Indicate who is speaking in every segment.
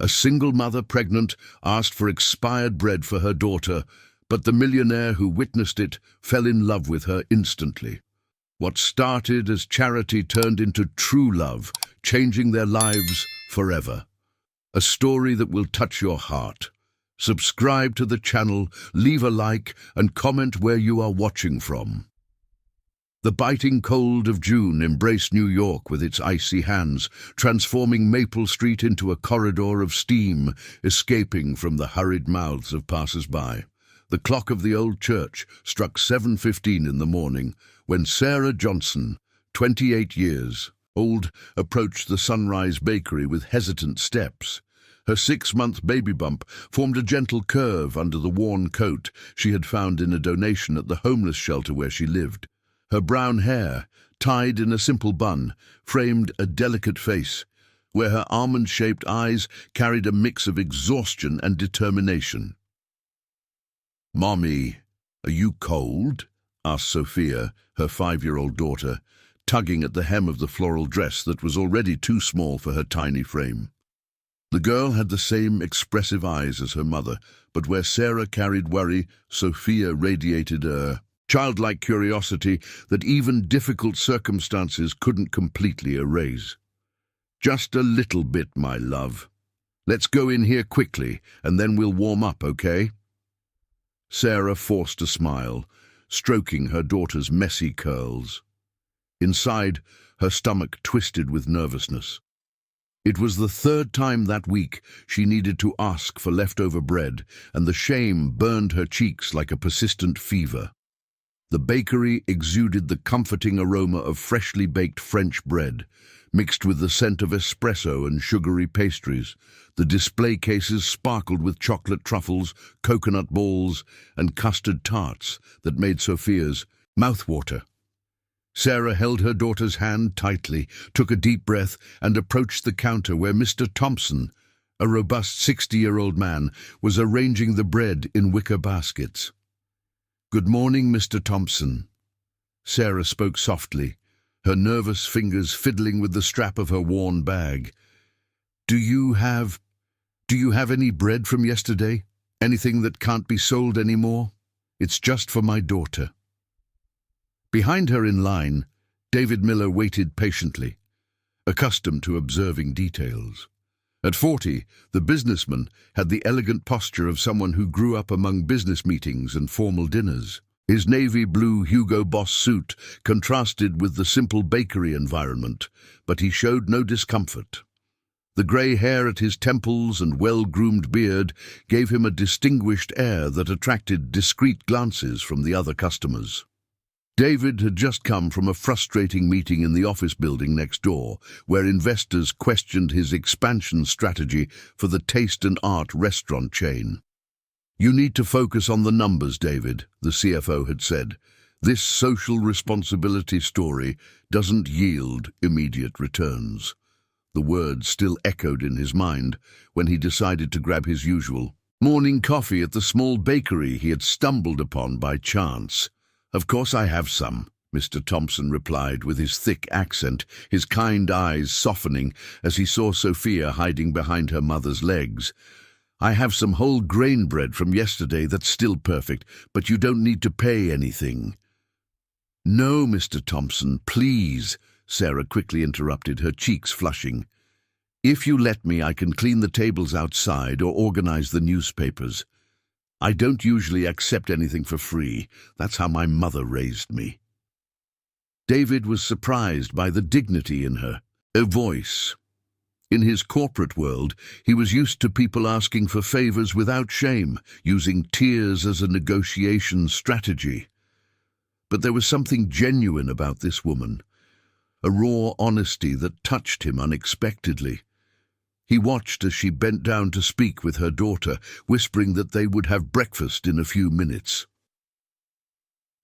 Speaker 1: A single mother pregnant asked for expired bread for her daughter, but the millionaire who witnessed it fell in love with her instantly. What started as charity turned into true love, changing their lives forever. A story that will touch your heart. Subscribe to the channel, leave a like, and comment where you are watching from. The biting cold of June embraced New York with its icy hands, transforming Maple Street into a corridor of steam, escaping from the hurried mouths of passers-by. The clock of the old church struck 7:15 in the morning when Sarah Johnson, 28 years old, approached the Sunrise Bakery with hesitant steps. Her 6-month baby bump formed a gentle curve under the worn coat she had found in a donation at the homeless shelter where she lived. Her brown hair, tied in a simple bun, framed a delicate face, where her almond-shaped eyes carried a mix of exhaustion and determination. "Mommy, are you cold?" asked Sophia, her 5-year-old daughter, tugging at the hem of the floral dress that was already too small for her tiny frame. The girl had the same expressive eyes as her mother, but where Sarah carried worry, Sophia radiated a childlike curiosity that even difficult circumstances couldn't completely erase. "Just a little bit, my love. Let's go in here quickly, and then we'll warm up, okay?" Sarah forced a smile, stroking her daughter's messy curls. Inside, her stomach twisted with nervousness. It was the 3rd time that week she needed to ask for leftover bread, and the shame burned her cheeks like a persistent fever. The bakery exuded the comforting aroma of freshly baked French bread, mixed with the scent of espresso and sugary pastries. The display cases sparkled with chocolate truffles, coconut balls, and custard tarts that made Sophia's mouth water. Sarah held her daughter's hand tightly, took a deep breath, and approached the counter where Mr. Thompson, a robust 60-year-old man, was arranging the bread in wicker baskets. "Good morning, Mr. Thompson." Sarah spoke softly, her nervous fingers fiddling with the strap of her worn bag. Do you have any bread from yesterday? Anything that can't be sold anymore? It's just for my daughter." Behind her in line, David Miller waited patiently, accustomed to observing details. At 40, the businessman had the elegant posture of someone who grew up among business meetings and formal dinners. His navy blue Hugo Boss suit contrasted with the simple bakery environment, but he showed no discomfort. The grey hair at his temples and well-groomed beard gave him a distinguished air that attracted discreet glances from the other customers. David had just come from a frustrating meeting in the office building next door, where investors questioned his expansion strategy for the Taste and Art restaurant chain. "You need to focus on the numbers, David," the CFO had said. "This social responsibility story doesn't yield immediate returns." The words still echoed in his mind when he decided to grab his usual morning coffee at the small bakery he had stumbled upon by chance. "Of course I have some," Mr. Thompson replied with his thick accent, his kind eyes softening as he saw Sophia hiding behind her mother's legs. "I have some whole grain bread from yesterday that's still perfect, but you don't need to pay anything." "No, Mr. Thompson, please," Sarah quickly interrupted, her cheeks flushing. "If you let me, I can clean the tables outside or organize the newspapers. I don't usually accept anything for free. That's how my mother raised me." David was surprised by the dignity in her voice. In his corporate world, he was used to people asking for favors without shame, using tears as a negotiation strategy. But there was something genuine about this woman, a raw honesty that touched him unexpectedly. He watched as she bent down to speak with her daughter, whispering that they would have breakfast in a few minutes.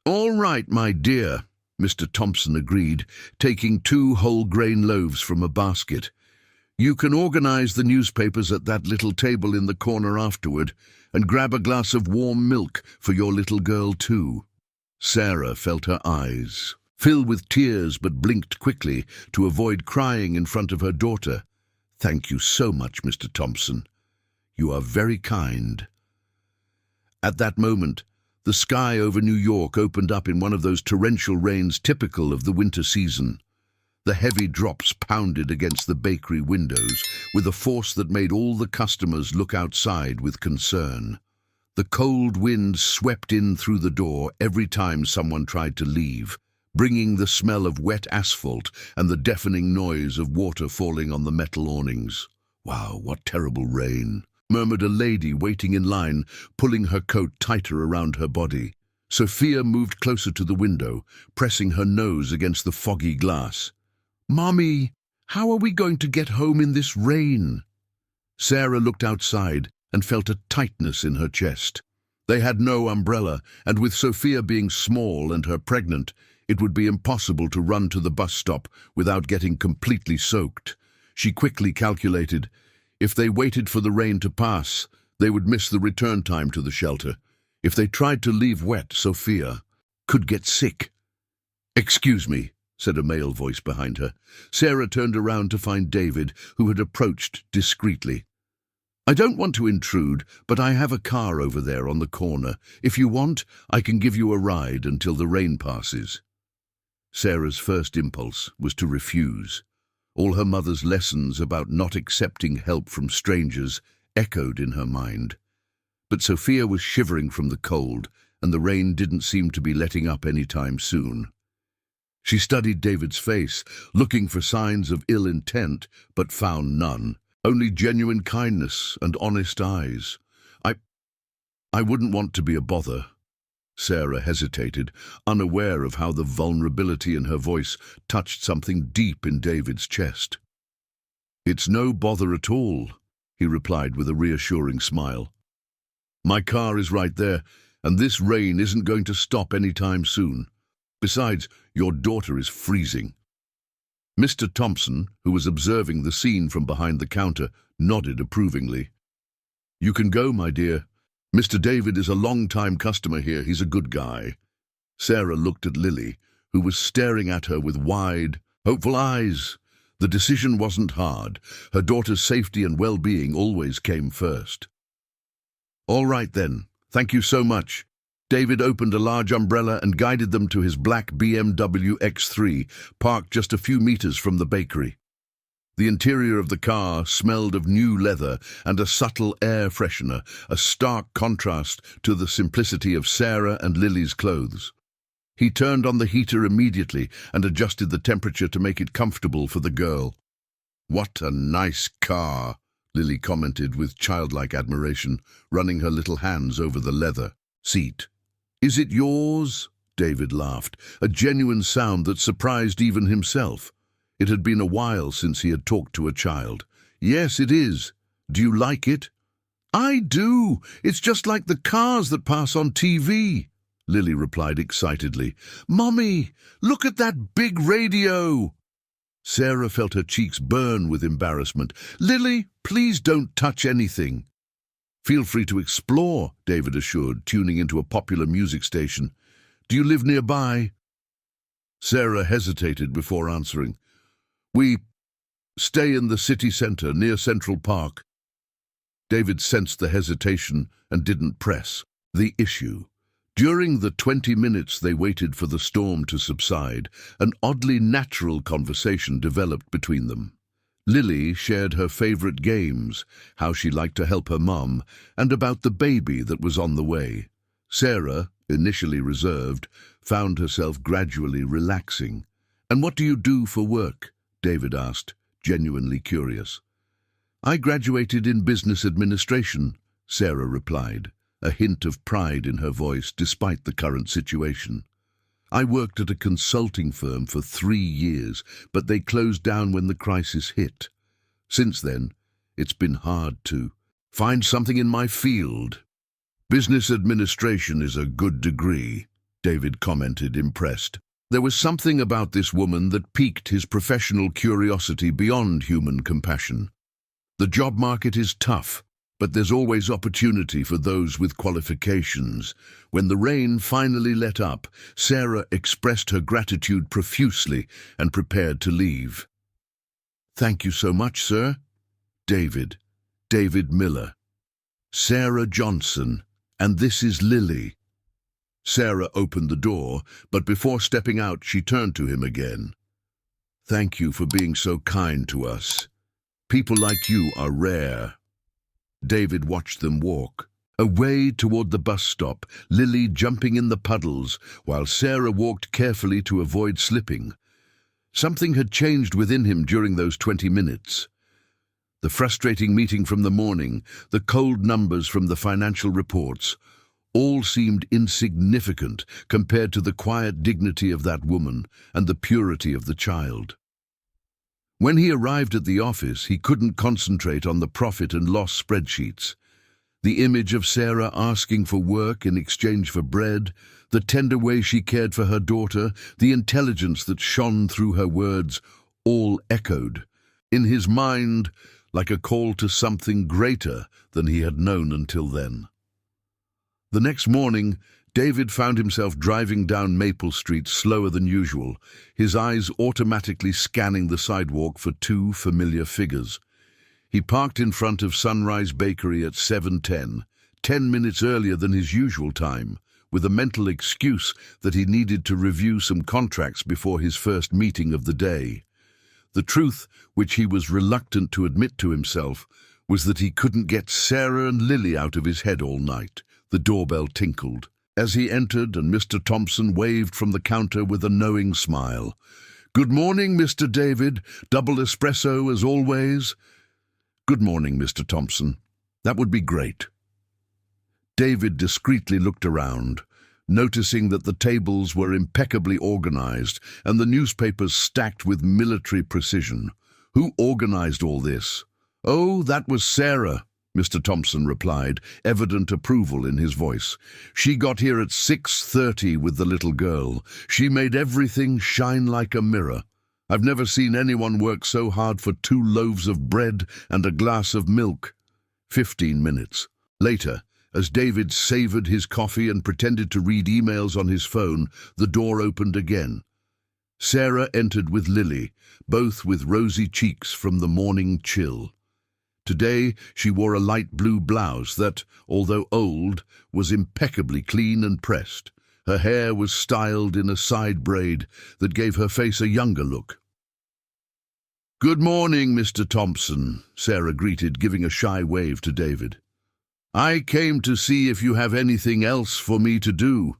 Speaker 1: "All right, my dear," Mr. Thompson agreed, taking 2 whole grain loaves from a basket. "You can organize the newspapers at that little table in the corner afterward, and grab a glass of warm milk for your little girl too." Sarah felt her eyes fill with tears but blinked quickly to avoid crying in front of her daughter. "Thank you so much, Mr. Thompson. You are very kind." At that moment, the sky over New York opened up in one of those torrential rains typical of the winter season. The heavy drops pounded against the bakery windows with a force that made all the customers look outside with concern. The cold wind swept in through the door every time someone tried to leave, bringing the smell of wet asphalt and the deafening noise of water falling on the metal awnings. "Wow, what terrible rain," murmured a lady waiting in line, pulling her coat tighter around her body. Sophia moved closer to the window, pressing her nose against the foggy glass. "Mommy, how are we going to get home in this rain?" Sarah looked outside and felt a tightness in her chest. They had no umbrella, and with Sophia being small and her pregnant, it would be impossible to run to the bus stop without getting completely soaked. She quickly calculated, if they waited for the rain to pass, they would miss the return time to the shelter. If they tried to leave wet, Sophia could get sick. "Excuse me," said a male voice behind her. Sarah turned around to find David, who had approached discreetly. "I don't want to intrude, but I have a car over there on the corner. If you want, I can give you a ride until the rain passes." Sarah's first impulse was to refuse. All her mother's lessons about not accepting help from strangers echoed in her mind. But Sophia was shivering from the cold, and the rain didn't seem to be letting up any time soon. She studied David's face, looking for signs of ill intent, but found none. Only genuine kindness and honest eyes. I wouldn't want to be a bother." Sarah hesitated, unaware of how the vulnerability in her voice touched something deep in David's chest. "It's no bother at all," he replied with a reassuring smile. "My car is right there, and this rain isn't going to stop any time soon. Besides, your daughter is freezing." Mr. Thompson, who was observing the scene from behind the counter, nodded approvingly. "You can go, my dear. Mr. David is a long-time customer here. He's a good guy." Sarah looked at Lily, who was staring at her with wide, hopeful eyes. The decision wasn't hard. Her daughter's safety and well-being always came first. "All right, then. Thank you so much." David opened a large umbrella and guided them to his black BMW X3, parked just a few meters from the bakery. The interior of the car smelled of new leather and a subtle air freshener, a stark contrast to the simplicity of Sarah and Lily's clothes. He turned on the heater immediately and adjusted the temperature to make it comfortable for the girl. "What a nice car," Lily commented with childlike admiration, running her little hands over the leather seat. "Is it yours?" David laughed, a genuine sound that surprised even himself. It had been a while since he had talked to a child. "Yes, it is. Do you like it?" "I do. It's just like the cars that pass on TV," Lily replied excitedly. "Mommy, look at that big radio!" Sarah felt her cheeks burn with embarrassment. "Lily, please don't touch anything." "Feel free to explore," David assured, tuning into a popular music station. "Do you live nearby?" Sarah hesitated before answering. "We stay in the city centre, near Central Park." David sensed the hesitation and didn't press the issue. During the 20 minutes they waited for the storm to subside, an oddly natural conversation developed between them. Lily shared her favourite games, how she liked to help her mum, and about the baby that was on the way. Sarah, initially reserved, found herself gradually relaxing. "And what do you do for work?" David asked, genuinely curious. "I graduated in business administration," Sarah replied, a hint of pride in her voice despite the current situation. "I worked at a consulting firm for 3 years, but they closed down when the crisis hit. Since then, it's been hard to find something in my field." "Business administration is a good degree," David commented, impressed. There was something about this woman that piqued his professional curiosity beyond human compassion. "The job market is tough, but there's always opportunity for those with qualifications." When the rain finally let up, Sarah expressed her gratitude profusely and prepared to leave. "Thank you so much, sir." David. David Miller. Sarah Johnson. And this is Lily. Sarah opened the door, but before stepping out, she turned to him again. Thank you for being so kind to us. People like you are rare. David watched them walk. Away toward the bus stop, Lily jumping in the puddles, while Sarah walked carefully to avoid slipping. Something had changed within him during those 20 minutes. The frustrating meeting from the morning, the cold numbers from the financial reports, all seemed insignificant compared to the quiet dignity of that woman and the purity of the child. When he arrived at the office, he couldn't concentrate on the profit and loss spreadsheets. The image of Sarah asking for work in exchange for bread, the tender way she cared for her daughter, the intelligence that shone through her words, all echoed in his mind like a call to something greater than he had known until then. The next morning, David found himself driving down Maple Street slower than usual, his eyes automatically scanning the sidewalk for two familiar figures. He parked in front of Sunrise Bakery at 7:10, 10 minutes earlier than his usual time, with a mental excuse that he needed to review some contracts before his first meeting of the day. The truth, which he was reluctant to admit to himself, was that he couldn't get Sarah and Lily out of his head all night. The doorbell tinkled. As he entered, and Mr. Thompson waved from the counter with a knowing smile. "Good morning, Mr. David. Double espresso as always." "Good morning, Mr. Thompson. That would be great." David discreetly looked around, noticing that the tables were impeccably organized and the newspapers stacked with military precision. Who organized all this? "Oh, that was Sarah," Mr. Thompson replied, evident approval in his voice. "She got here at 6:30 with the little girl. She made everything shine like a mirror. I've never seen anyone work so hard for 2 loaves of bread and a glass of milk." 15 minutes later, as David savored his coffee and pretended to read emails on his phone, the door opened again. Sarah entered with Lily, both with rosy cheeks from the morning chill. Today she wore a light blue blouse that, although old, was impeccably clean and pressed. Her hair was styled in a side braid that gave her face a younger look. "Good morning, Mr. Thompson," Sarah greeted, giving a shy wave to David. "I came to see if you have anything else for me to do."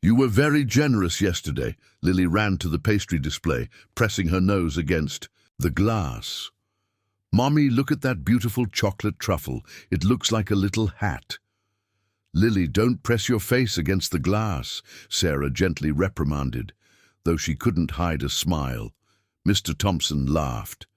Speaker 1: "You were very generous yesterday." Lily ran to the pastry display, pressing her nose against the glass. "Mommy, look at that beautiful chocolate truffle. It looks like a little hat." "Lily, don't press your face against the glass," Sarah gently reprimanded, though she couldn't hide a smile. Mr. Thompson laughed.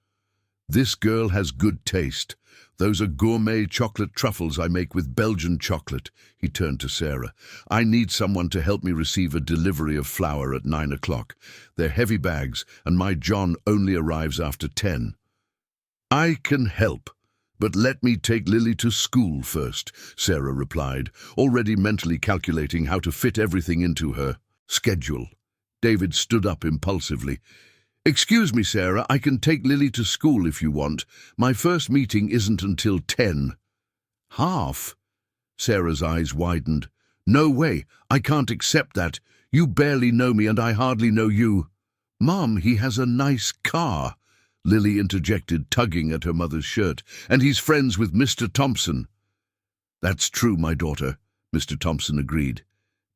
Speaker 1: "This girl has good taste. Those are gourmet chocolate truffles I make with Belgian chocolate." He turned to Sarah. "I need someone to help me receive a delivery of flour at 9 o'clock. They're heavy bags, and my John only arrives after 10. "I can help, but let me take Lily to school first," Sarah replied, already mentally calculating how to fit everything into her schedule. David stood up impulsively. "Excuse me, Sarah, I can take Lily to school if you want. My first meeting isn't until 10. "Half?" Sarah's eyes widened. "No way, I can't accept that. You barely know me and I hardly know you." "Mom, he has a nice car," Lily interjected, tugging at her mother's shirt, "and he's friends with Mr. Thompson." "That's true, my daughter," Mr. Thompson agreed.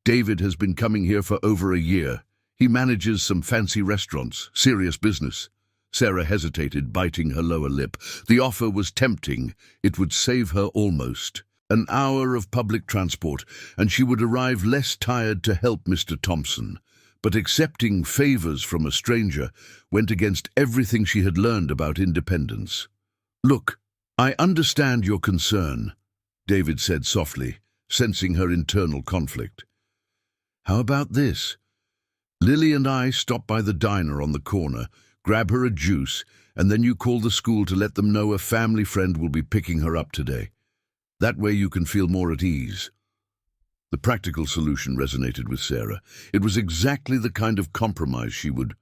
Speaker 1: "David has been coming here for over a year. He manages some fancy restaurants, serious business." Sarah hesitated, biting her lower lip. The offer was tempting. It would save her almost an hour of public transport, and she would arrive less tired to help Mr. Thompson. But accepting favors from a stranger went against everything she had learned about independence. "Look, I understand your concern," David said softly, sensing her internal conflict. "How about this? Lily and I stop by the diner on the corner, grab her a juice, and then you call the school to let them know a family friend will be picking her up today. That way you can feel more at ease." The practical solution resonated with Sarah. It was exactly the kind of compromise she would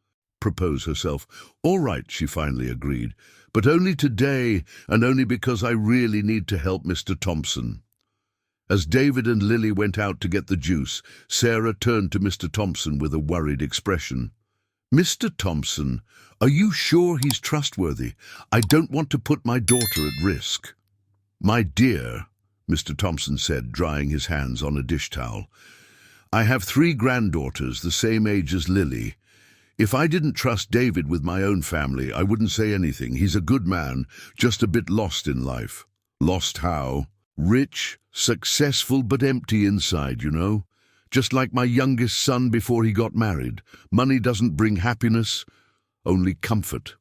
Speaker 1: propose herself. All right, she finally agreed, but only today, and only because I really need to help Mr. Thompson. As David and Lily went out to get the juice, Sarah turned to Mr. Thompson with a worried expression. Mr. Thompson, are you sure he's trustworthy? I don't want to put my daughter at risk. My dear, Mr. Thompson said, drying his hands on a dish towel, I have 3 granddaughters the same age as Lily. If I didn't trust David with my own family, I wouldn't say anything. He's a good man, just a bit lost in life. Lost how? Rich, successful, but empty inside, you know. Just like my youngest son before he got married. Money doesn't bring happiness, only comfort.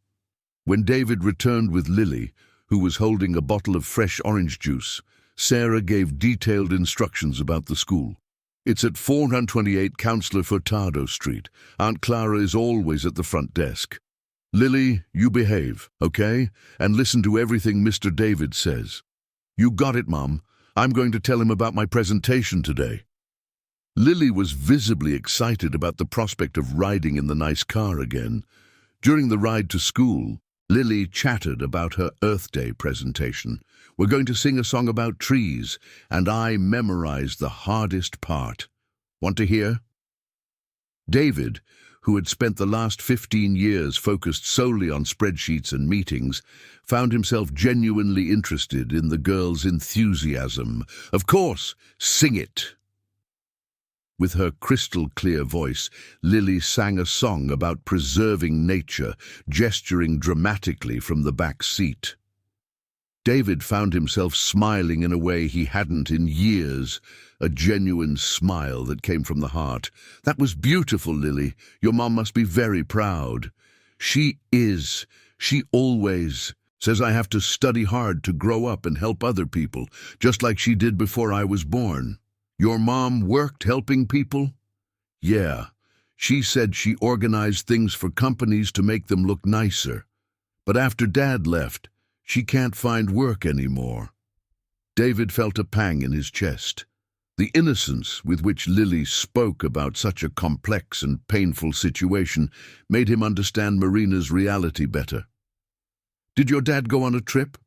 Speaker 1: When David returned with Lily, who was holding a bottle of fresh orange juice, Sarah gave detailed instructions about the school. It's at 428 Councillor Furtado Street. Aunt Clara is always at the front desk. Lily, you behave, okay? And listen to everything Mr. David says. You got it, Mom. I'm going to tell him about my presentation today. Lily was visibly excited about the prospect of riding in the nice car again. During the ride to school, Lily chattered about her Earth Day presentation. We're going to sing a song about trees, and I memorized the hardest part. Want to hear? David, who had spent the last 15 years focused solely on spreadsheets and meetings, found himself genuinely interested in the girl's enthusiasm. Of course, sing it! With her crystal-clear voice, Lily sang a song about preserving nature, gesturing dramatically from the back seat. David found himself smiling in a way he hadn't in years, a genuine smile that came from the heart. That was beautiful, Lily. Your mom must be very proud. She is. She always says I have to study hard to grow up and help other people, just like she did before I was born. Your mom worked helping people? Yeah. She said she organized things for companies to make them look nicer. But after Dad left, she can't find work anymore. David felt a pang in his chest. The innocence with which Lily spoke about such a complex and painful situation made him understand Marina's reality better. Did your dad go on a trip?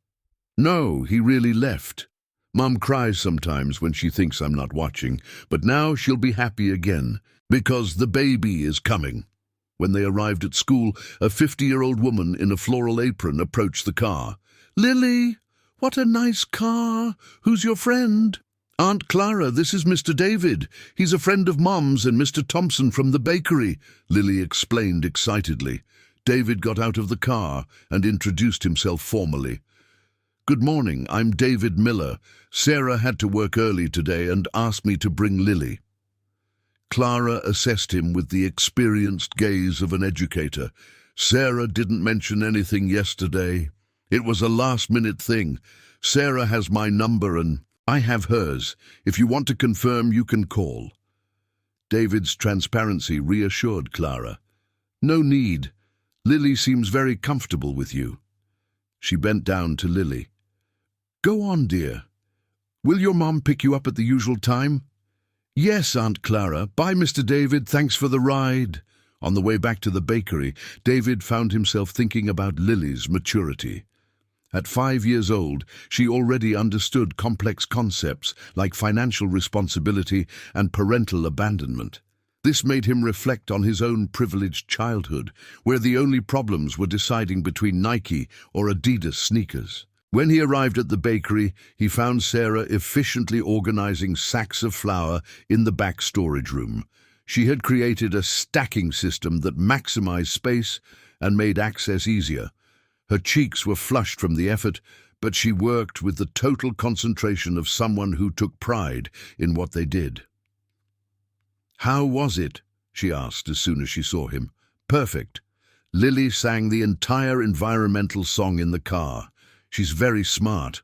Speaker 1: No, he really left. Mom cries sometimes when she thinks I'm not watching, but now she'll be happy again, because the baby is coming. When they arrived at school, a 50-year-old woman in a floral apron approached the car. Lily, what a nice car. Who's your friend? Aunt Clara, this is Mr. David. He's a friend of Mom's and Mr. Thompson from the bakery, Lily explained excitedly. David got out of the car and introduced himself formally. Good morning, I'm David Miller. Sarah had to work early today and asked me to bring Lily. Clara assessed him with the experienced gaze of an educator. Sarah didn't mention anything yesterday. It was a last-minute thing. Sarah has my number and I have hers. If you want to confirm, you can call. David's transparency reassured Clara. No need. Lily seems very comfortable with you. She bent down to Lily. Go on, dear. Will your mom pick you up at the usual time? Yes, Aunt Clara. Bye, Mr. David. Thanks for the ride. On the way back to the bakery, David found himself thinking about Lily's maturity. At 5 years old, she already understood complex concepts like financial responsibility and parental abandonment. This made him reflect on his own privileged childhood, where the only problems were deciding between Nike or Adidas sneakers. When he arrived at the bakery, he found Sarah efficiently organizing sacks of flour in the back storage room. She had created a stacking system that maximized space and made access easier. Her cheeks were flushed from the effort, but she worked with the total concentration of someone who took pride in what they did. How was it? She asked as soon as she saw him. Perfect. Lily sang the entire environmental song in the car. She's very smart.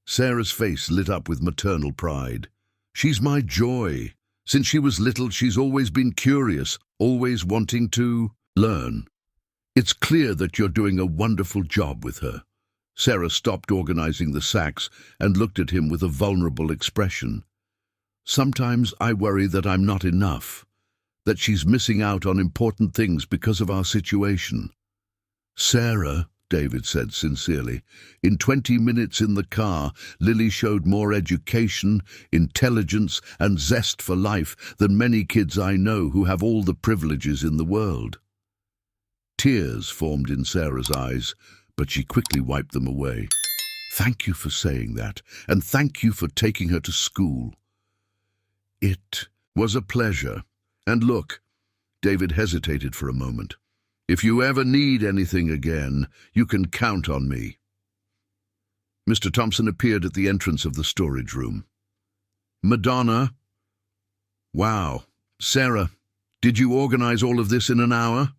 Speaker 1: Sarah's face lit up with maternal pride. She's my joy. Since she was little, she's always been curious, always wanting to learn. It's clear that you're doing a wonderful job with her. Sarah stopped organizing the sacks and looked at him with a vulnerable expression. Sometimes I worry that I'm not enough. that she's missing out on important things because of our situation. Sarah, David said sincerely, in 20 minutes in the car, Lily showed more education, intelligence, and zest for life than many kids I know who have all the privileges in the world. Tears formed in Sarah's eyes, but she quickly wiped them away. Thank you for saying that, and thank you for taking her to school. It was a pleasure. And look, David hesitated for a moment. If you ever need anything again, you can count on me. Mr. Thompson appeared at the entrance of the storage room. Madonna? Wow. Sarah, did you organize all of this in an hour?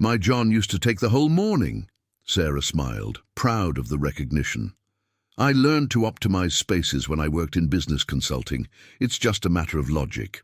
Speaker 1: My John used to take the whole morning. Sarah smiled, proud of the recognition. I learned to optimize spaces when I worked in business consulting. It's just a matter of logic.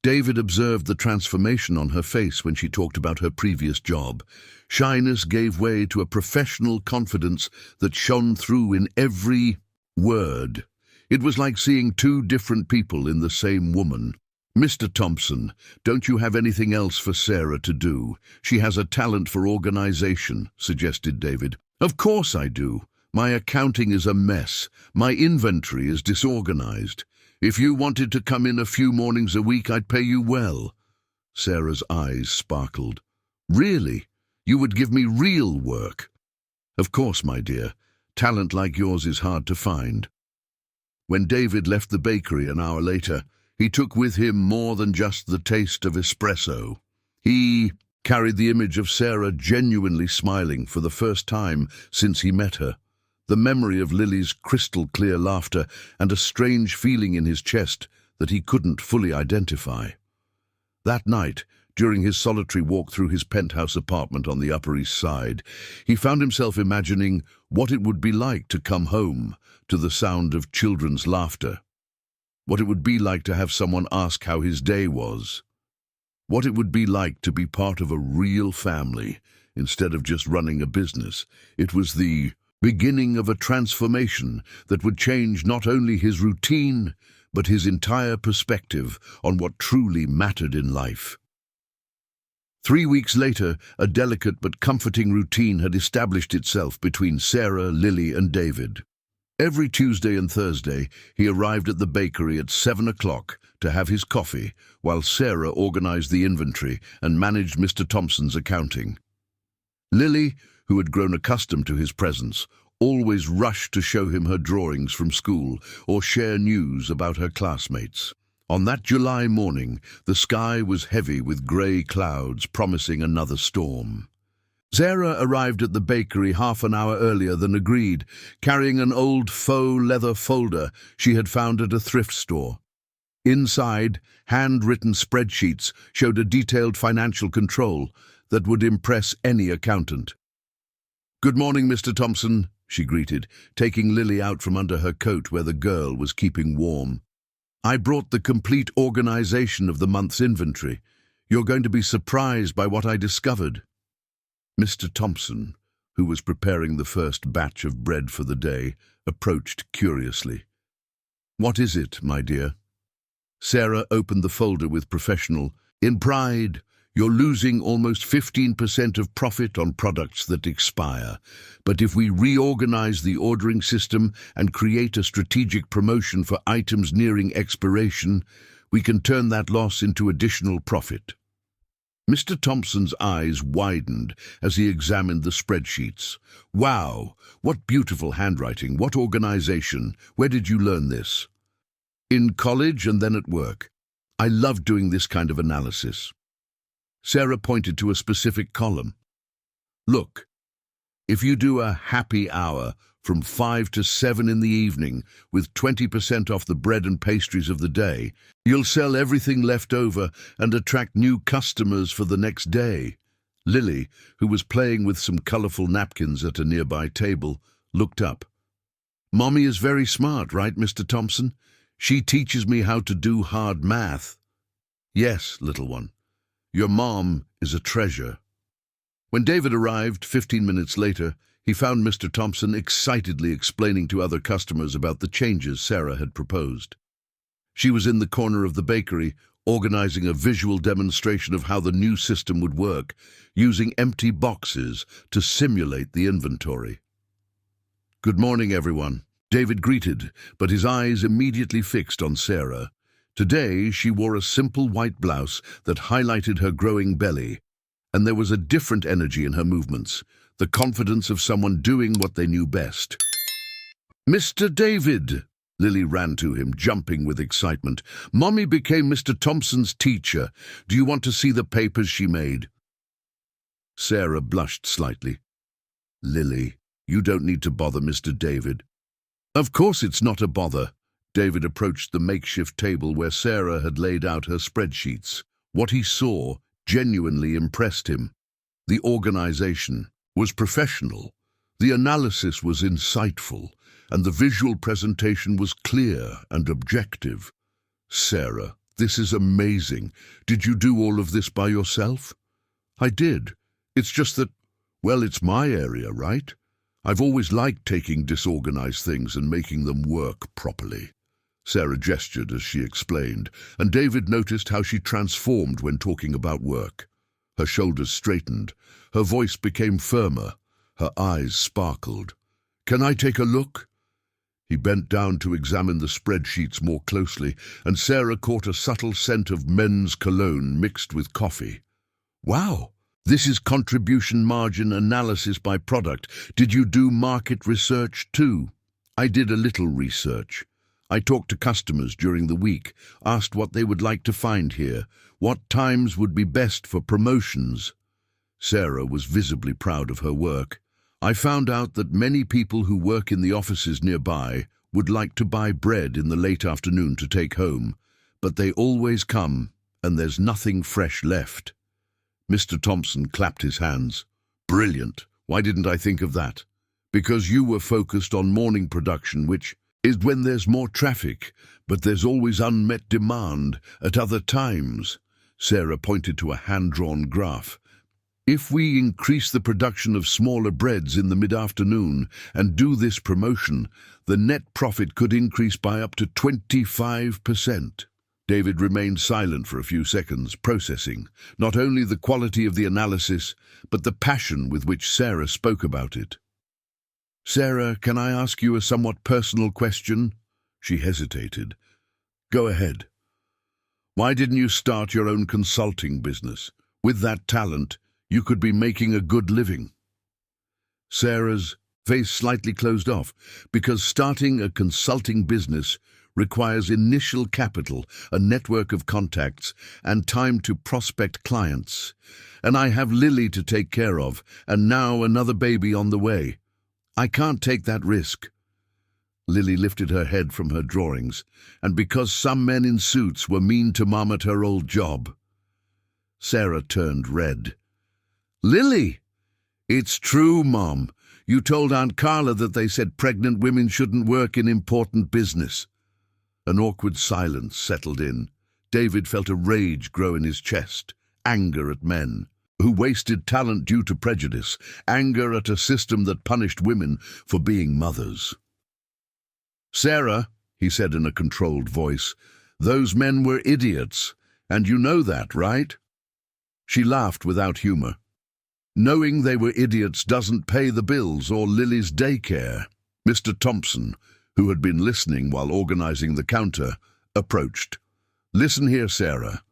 Speaker 1: David observed the transformation on her face when she talked about her previous job. Shyness gave way to a professional confidence that shone through in every word. It was like seeing two different people in the same woman. Mr. Thompson, don't you have anything else for Sarah to do? She has a talent for organization, suggested David. Of course I do. My accounting is a mess. My inventory is disorganized. If you wanted to come in a few mornings a week, I'd pay you well. Sarah's eyes sparkled. Really? You would give me real work? Of course, my dear. Talent like yours is hard to find. When David left the bakery an hour later, he took with him more than just the taste of espresso. He carried the image of Sarah genuinely smiling for the first time since he met her. The memory of Lily's crystal-clear laughter and a strange feeling in his chest that he couldn't fully identify. That night, during his solitary walk through his penthouse apartment on the Upper East Side, he found himself imagining what it would be like to come home to the sound of children's laughter. What it would be like to have someone ask how his day was. What it would be like to be part of a real family instead of just running a business. It was the beginning of a transformation that would change not only his routine, but his entire perspective on what truly mattered in life. 3 weeks later, a delicate but comforting routine had established itself between Sarah, Lily, and David. Every Tuesday and Thursday, he arrived at the bakery at 7 o'clock to have his coffee, while Sarah organized the inventory and managed Mr. Thompson's accounting. Lily, who had grown accustomed to his presence, always rushed to show him her drawings from school or share news about her classmates. On that July morning, the sky was heavy with grey clouds promising another storm. Sarah arrived at the bakery half an hour earlier than agreed, carrying an old faux leather folder she had found at a thrift store. Inside, handwritten spreadsheets showed a detailed financial control that would impress any accountant. "Good morning, Mr. Thompson," she greeted, taking Lily out from under her coat where the girl was keeping warm. "I brought the complete organization of the month's inventory. You're going to be surprised by what I discovered." Mr. Thompson, who was preparing the first batch of bread for the day, approached curiously. "What is it, my dear?" Sarah opened the folder with professional "In pride. You're losing almost 15% of profit on products that expire. But if we reorganize the ordering system and create a strategic promotion for items nearing expiration, we can turn that loss into additional profit." Mr. Thompson's eyes widened as he examined the spreadsheets. "Wow, what beautiful handwriting, what organization. Where did you learn this?" "In college and then at work. I love doing this kind of analysis." Sarah pointed to a specific column. "Look, if you do a happy hour from 5 to 7 in the evening with 20% off the bread and pastries of the day, you'll sell everything left over and attract new customers for the next day." Lily, who was playing with some colorful napkins at a nearby table, looked up. "Mommy is very smart, right, Mr. Thompson? She teaches me how to do hard math." "Yes, little one. Your mom is a treasure." When David arrived 15 minutes later, he found Mr. Thompson excitedly explaining to other customers about the changes Sarah had proposed. She was in the corner of the bakery, organizing a visual demonstration of how the new system would work, using empty boxes to simulate the inventory. "Good morning, everyone," David greeted, but his eyes immediately fixed on Sarah. Today, she wore a simple white blouse that highlighted her growing belly, and there was a different energy in her movements, the confidence of someone doing what they knew best. "Mr. David!" Lily ran to him, jumping with excitement. "Mommy became Mr. Thompson's teacher. Do you want to see the papers she made?" Sarah blushed slightly. "Lily, you don't need to bother Mr. David." "Of course it's not a bother." David approached the makeshift table where Sarah had laid out her spreadsheets. What he saw genuinely impressed him. The organization was professional, the analysis was insightful, and the visual presentation was clear and objective. "Sarah, this is amazing. Did you do all of this by yourself?" "I did. It's just that, well, it's my area, right? I've always liked taking disorganized things and making them work properly." Sarah gestured as she explained, and David noticed how she transformed when talking about work. Her shoulders straightened, her voice became firmer, her eyes sparkled. "Can I take a look?" He bent down to examine the spreadsheets more closely, and Sarah caught a subtle scent of men's cologne mixed with coffee. "Wow, this is contribution margin analysis by product. Did you do market research too?" "I did a little research. I talked to customers during the week, asked what they would like to find here, what times would be best for promotions." Sarah was visibly proud of her work. "I found out that many people who work in the offices nearby would like to buy bread in the late afternoon to take home, but they always come, and there's nothing fresh left." Mr. Thompson clapped his hands. "Brilliant. Why didn't I think of that?" "Because you were focused on morning production, which is when there's more traffic, but there's always unmet demand at other times." Sarah pointed to a hand-drawn graph. "If we increase the production of smaller breads in the mid-afternoon and do this promotion, the net profit could increase by up to 25%. David remained silent for a few seconds, processing not only the quality of the analysis, but the passion with which Sarah spoke about it. "Sarah, can I ask you a somewhat personal question?" She hesitated. "Go ahead." "Why didn't you start your own consulting business? With that talent, you could be making a good living." Sarah's face slightly closed off, because starting a consulting business requires initial capital, a network of contacts, and time to prospect clients. And I have Lily to take care of, and now another baby on the way. I can't take that risk." Lily lifted her head from her drawings, and because some men in suits were mean to Mom at her old job. Sarah turned red. "Lily! It's true, Mom. You told Aunt Carla that they said pregnant women shouldn't work in important business." An awkward silence settled in. David felt a rage grow in his chest, anger at men who wasted talent due to prejudice, anger at a system that punished women for being mothers. "Sarah," he said in a controlled voice, "those men were idiots, and you know that, right?" She laughed without humor. "Knowing they were idiots doesn't pay the bills or Lily's daycare." Mr. Thompson, who had been listening while organizing the counter, approached. "Listen here, Sarah.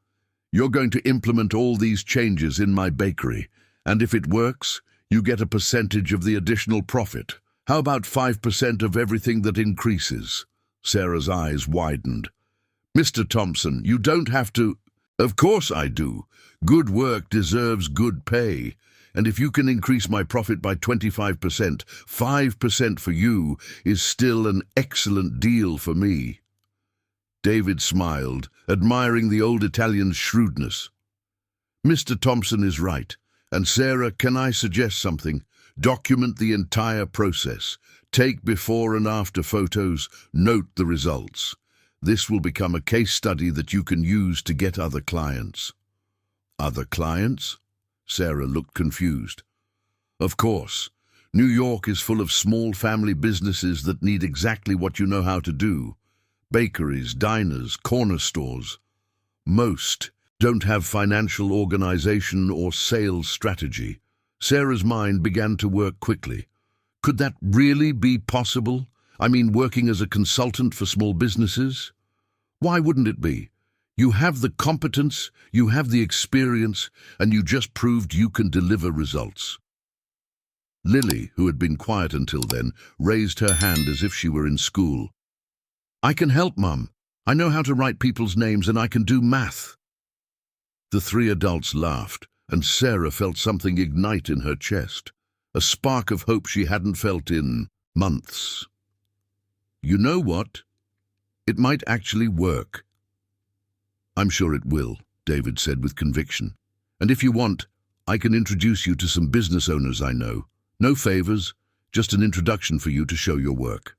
Speaker 1: You're going to implement all these changes in my bakery, and if it works, you get a percentage of the additional profit. How about 5% of everything that increases?" Sarah's eyes widened. "Mr. Thompson, you don't have to—" "Of course I do. Good work deserves good pay. And if you can increase my profit by 25%, 5% for you is still an excellent deal for me." David smiled, admiring the old Italian's shrewdness. "Mr. Thompson is right. And Sarah, can I suggest something? Document the entire process. Take before and after photos. Note the results. This will become a case study that you can use to get other clients." "Other clients?" Sarah looked confused. "Of course. New York is full of small family businesses that need exactly what you know how to do. Bakeries, diners, corner stores. Most don't have financial organization or sales strategy. Sarah's mind began to work quickly. Could that really be possible? I mean, working as a consultant for small businesses? Why wouldn't it be? You have the competence, you have the experience, and you just proved you can deliver results. Lily, who had been quiet until then, raised her hand as if she were in school. I can help, Mum. I know how to write people's names and I can do math. The three adults laughed, and Sarah felt something ignite in her chest, a spark of hope she hadn't felt in months. You know what? It might actually work. I'm sure it will, David said with conviction. And if you want, I can introduce you to some business owners I know. No favors, just an introduction for you to show your work.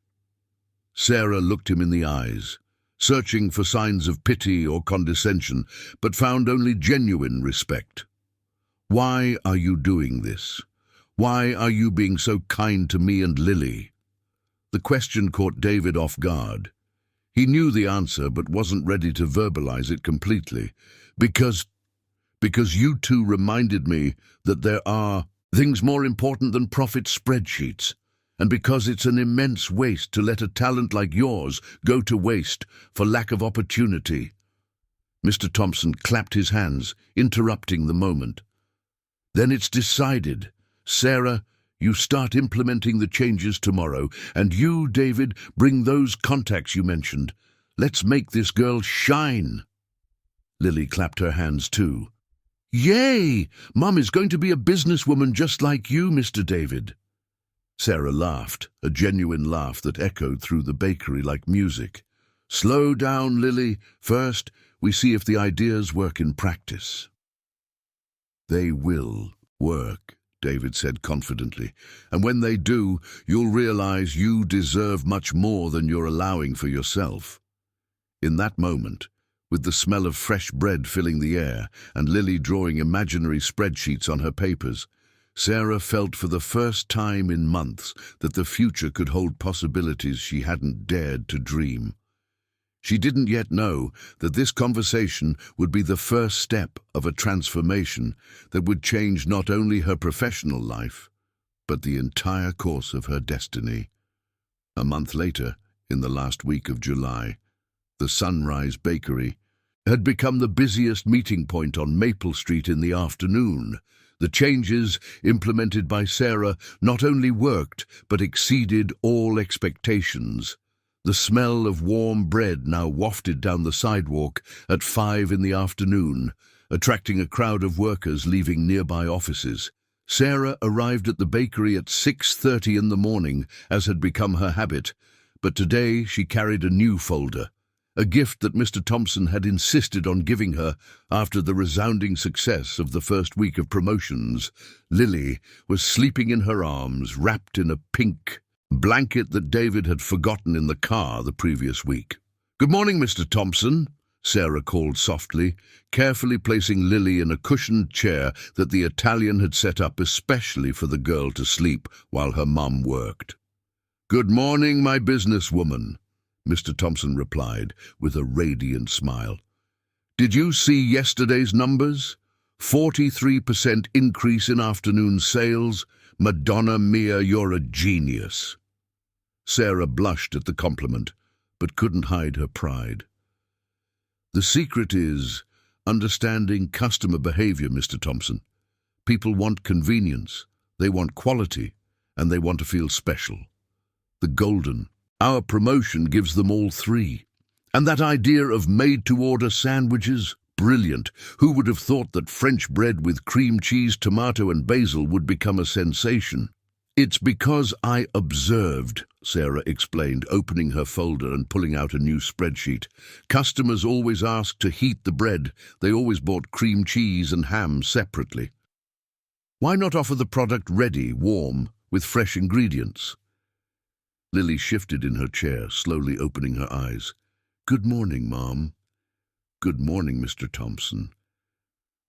Speaker 1: Sarah looked him in the eyes, searching for signs of pity or condescension, but found only genuine respect. Why are you doing this? Why are you being so kind to me and Lily? The question caught David off guard. He knew the answer but wasn't ready to verbalize it completely. Because you two reminded me that there are things more important than profit spreadsheets, and because it's an immense waste to let a talent like yours go to waste for lack of opportunity. Mr. Thompson clapped his hands, interrupting the moment. Then it's decided. Sarah, you start implementing the changes tomorrow, and you, David, bring those contacts you mentioned. Let's make this girl shine. Lily clapped her hands too. Yay! Mum is going to be a businesswoman just like you, Mr. David. Sarah laughed, a genuine laugh that echoed through the bakery like music. Slow down, Lily. First, we see if the ideas work in practice. They will work, David said confidently, and when they do, you'll realize you deserve much more than you're allowing for yourself. In that moment, with the smell of fresh bread filling the air and Lily drawing imaginary spreadsheets on her papers, Sarah felt for the first time in months that the future could hold possibilities she hadn't dared to dream. She didn't yet know that this conversation would be the first step of a transformation that would change not only her professional life, but the entire course of her destiny. A month later, in the last week of July, the Sunrise Bakery had become the busiest meeting point on Maple Street in the afternoon. The changes implemented by Sarah not only worked, but exceeded all expectations. The smell of warm bread now wafted down the sidewalk at 5 in the afternoon, attracting a crowd of workers leaving nearby offices. Sarah arrived at the bakery at 6:30 in the morning, as had become her habit, but today she carried a new folder, a gift that Mr. Thompson had insisted on giving her after the resounding success of the first week of promotions. Lily was sleeping in her arms, wrapped in a pink blanket that David had forgotten in the car the previous week. "Good morning, Mr. Thompson," Sarah called softly, carefully placing Lily in a cushioned chair that the Italian had set up especially for the girl to sleep while her mum worked. "Good morning, my businesswoman," Mr. Thompson replied with a radiant smile. "Did you see yesterday's numbers? 43% increase in afternoon sales. Madonna mia, you're a genius." Sarah blushed at the compliment, but couldn't hide her pride. "The secret is understanding customer behavior, Mr. Thompson. People want convenience, they want quality, and they want to feel special. Our promotion gives them all three. And that idea of made-to-order sandwiches? Brilliant. Who would have thought that French bread with cream cheese, tomato and basil would become a sensation? It's because I observed," Sarah explained, opening her folder and pulling out a new spreadsheet. "Customers always asked to heat the bread. They always bought cream cheese and ham separately. Why not offer the product ready, warm, with fresh ingredients?" Lily shifted in her chair, slowly opening her eyes. "Good morning, Mom." "Good morning, Mr. Thompson.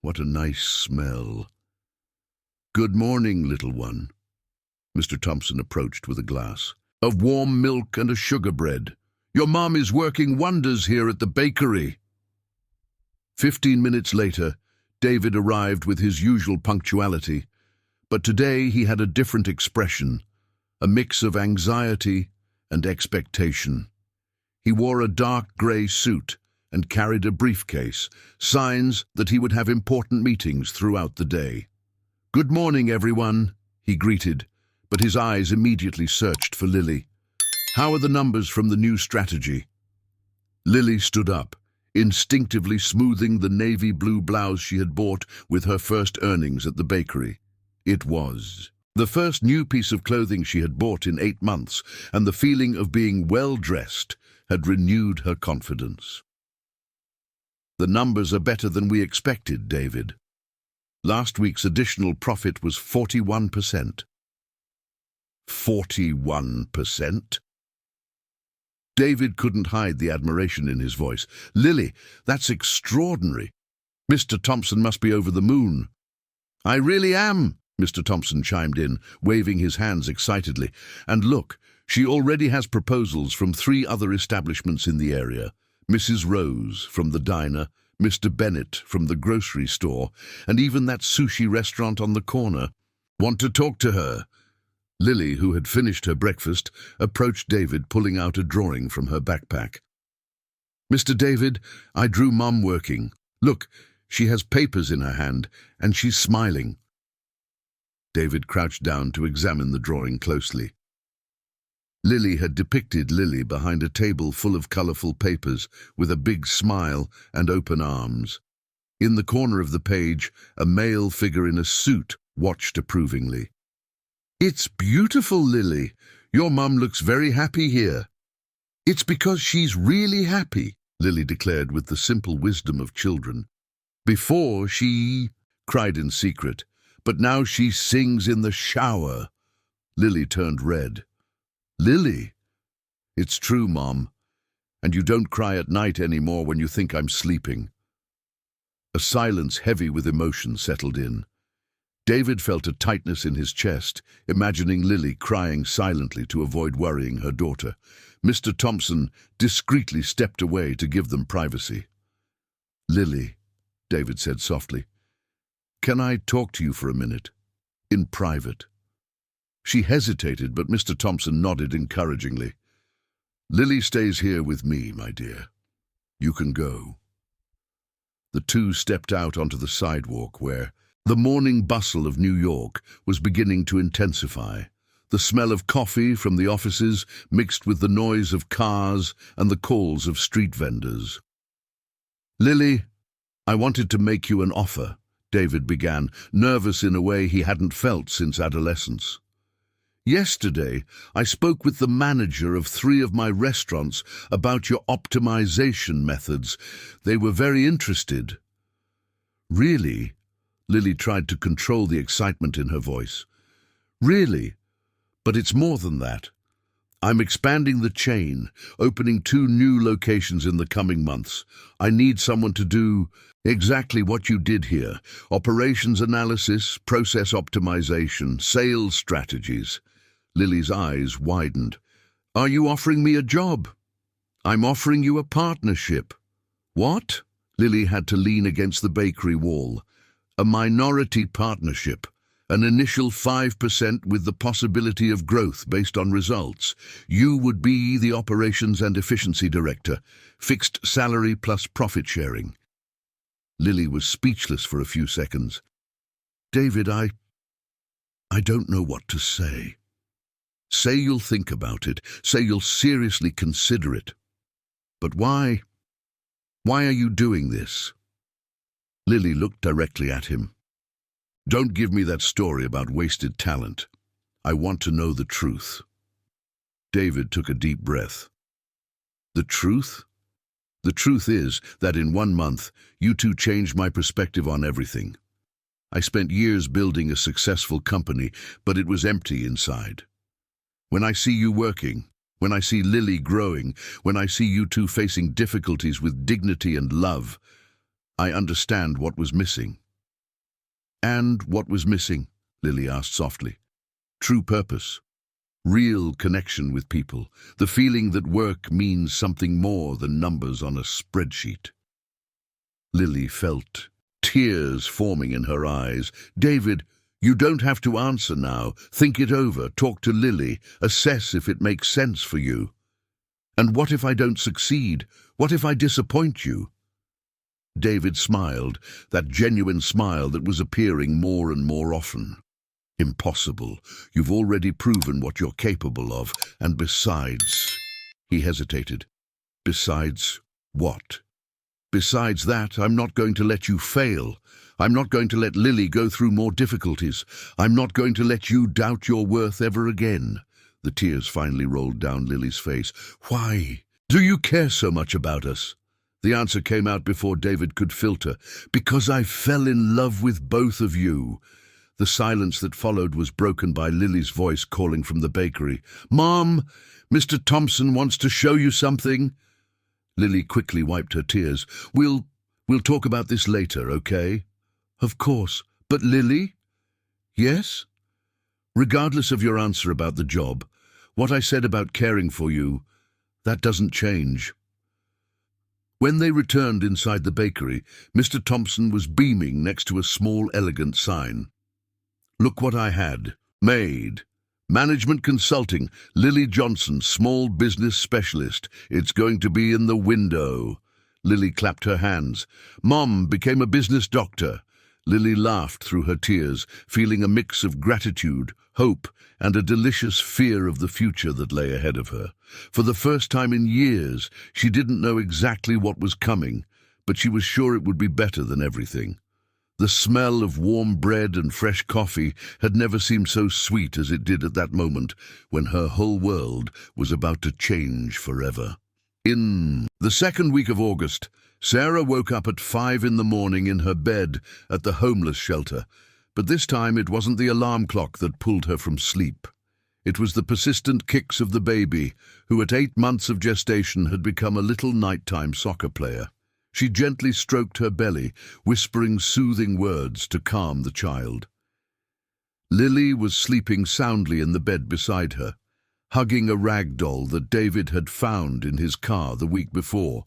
Speaker 1: What a nice smell." "Good morning, little one." Mr. Thompson approached with a glass of warm milk and a sugar bread. "Your mom is working wonders here at the bakery." 15 minutes later, David arrived with his usual punctuality, but today he had a different expression, a mix of anxiety and expectation. He wore a dark grey suit and carried a briefcase, signs that he would have important meetings throughout the day. "Good morning, everyone," he greeted, but his eyes immediately searched for Lily. "How are the numbers from the new strategy?" Lily stood up, instinctively smoothing the navy blue blouse she had bought with her first earnings at the bakery. It was the first new piece of clothing she had bought in 8 months, and the feeling of being well-dressed had renewed her confidence. "The numbers are better than we expected, David. Last week's additional profit was 41%. 41%? David couldn't hide the admiration in his voice. "Lily, that's extraordinary. Mr. Thompson must be over the moon." "I really am," Mr. Thompson chimed in, waving his hands excitedly. "And look, she already has proposals from 3 other establishments in the area. Mrs. Rose from the diner, Mr. Bennett from the grocery store, and even that sushi restaurant on the corner. Want to talk to her?" Lily, who had finished her breakfast, approached David, pulling out a drawing from her backpack. "Mr. David, I drew Mum working. Look, she has papers in her hand, and she's smiling." David crouched down to examine the drawing closely. Lily had depicted Lily behind a table full of colourful papers, with a big smile and open arms. In the corner of the page, a male figure in a suit watched approvingly. "It's beautiful, Lily. Your mum looks very happy here." "It's because she's really happy," Lily declared with the simple wisdom of children. "Before she cried in secret, but now she sings in the shower." Lily turned red. "Lily?" "It's true, Mom. And you don't cry at night anymore when you think I'm sleeping." A silence heavy with emotion settled in. David felt a tightness in his chest, imagining Lily crying silently to avoid worrying her daughter. Mr. Thompson discreetly stepped away to give them privacy. "Lily," David said softly, "can I talk to you for a minute? In private?" She hesitated, but Mr. Thompson nodded encouragingly. "Lily stays here with me, my dear. You can go." The two stepped out onto the sidewalk where the morning bustle of New York was beginning to intensify. The smell of coffee from the offices mixed with the noise of cars and the calls of street vendors. "Lily, I wanted to make you an offer," David began, nervous in a way he hadn't felt since adolescence. "Yesterday, I spoke with the manager of 3 of my restaurants about your optimization methods. They were very interested." "Really?" Lily tried to control the excitement in her voice. "Really? But it's more than that. I'm expanding the chain, opening 2 new locations in the coming months. I need someone to do exactly what you did here: operations analysis, process optimization, sales strategies." Lily's eyes widened. "Are you offering me a job?" "I'm offering you a partnership." "What?" Lily had to lean against the bakery wall. "A minority partnership, an initial 5% with the possibility of growth based on results. You would be the operations and efficiency director, fixed salary plus profit sharing." Lily was speechless for a few seconds. "David, I don't know what to say." "Say you'll think about it. Say you'll seriously consider it. But why? Why are you doing this?" Lily looked directly at him. "Don't give me that story about wasted talent. I want to know the truth." David took a deep breath. "The truth? The truth is that in 1 month, you 2 changed my perspective on everything. I spent years building a successful company, but it was empty inside. When I see you working, when I see Lily growing, when I see you 2 facing difficulties with dignity and love, I understand what was missing." "And what was missing?" Lily asked softly. "True purpose, real connection with people, the feeling that work means something more than numbers on a spreadsheet." Lily felt tears forming in her eyes. "David, you don't have to answer now. Think it over. Talk to Lily. Assess if it makes sense for you. And what if I don't succeed? What if I disappoint you?" David smiled, that genuine smile that was appearing more and more often. "Impossible. You've already proven what you're capable of. And besides—" He hesitated. "Besides what?" "Besides that, I'm not going to let you fail. I'm not going to let Lily go through more difficulties. I'm not going to let you doubt your worth ever again." The tears finally rolled down Lily's face. "Why do you care so much about us?" The answer came out before David could filter. "Because I fell in love with both of you." The silence that followed was broken by Lily's voice calling from the bakery. "Mom, Mr. Thompson wants to show you something." Lily quickly wiped her tears. We'll talk about this later, okay?" "Of course. But Lily?" "Yes?" "Regardless of your answer about the job, what I said about caring for you, that doesn't change." When they returned inside the bakery, Mr. Thompson was beaming next to a small, elegant sign. "Look what I had made. Management Consulting, Lily Johnson, Small Business Specialist. It's going to be in the window." Lily clapped her hands. "Mom became a business doctor." Lily laughed through her tears, feeling a mix of gratitude, hope, and a delicious fear of the future that lay ahead of her. For the first time in years, she didn't know exactly what was coming, but she was sure it would be better than everything. The smell of warm bread and fresh coffee had never seemed so sweet as it did at that moment when her whole world was about to change forever. In the second week of August, Sarah woke up at 5 in the morning in her bed at the homeless shelter, but this time it wasn't the alarm clock that pulled her from sleep. It was the persistent kicks of the baby, who at 8 months of gestation had become a little nighttime soccer player. She gently stroked her belly, whispering soothing words to calm the child. Lily was sleeping soundly in the bed beside her, hugging a rag doll that David had found in his car the week before,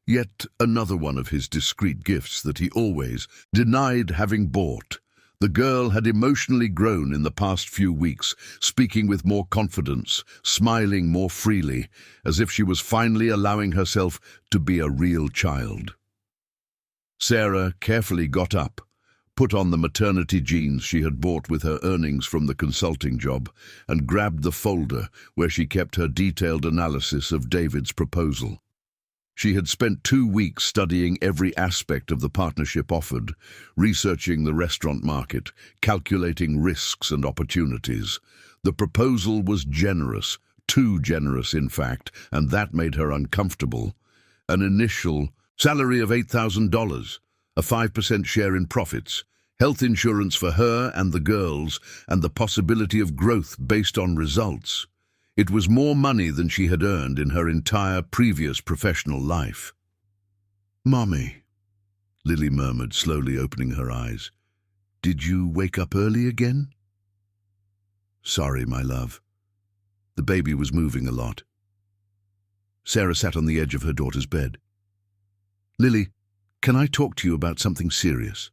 Speaker 1: yet another one of his discreet gifts that he always denied having bought. The girl had emotionally grown in the past few weeks, speaking with more confidence, smiling more freely, as if she was finally allowing herself to be a real child. Sarah carefully got up, put on the maternity jeans she had bought with her earnings from the consulting job, and grabbed the folder where she kept her detailed analysis of David's proposal. She had spent 2 weeks studying every aspect of the partnership offered, researching the restaurant market, calculating risks and opportunities. The proposal was generous, too generous in fact, and that made her uncomfortable. An initial salary of $8,000, a 5% share in profits, health insurance for her and the girls, and the possibility of growth based on results. It was more money than she had earned in her entire previous professional life. "Mommy," Lily murmured, slowly opening her eyes. "Did you wake up early again?" "Sorry, my love." The baby was moving a lot. Sarah sat on the edge of her daughter's bed. "Lily, can I talk to you about something serious?"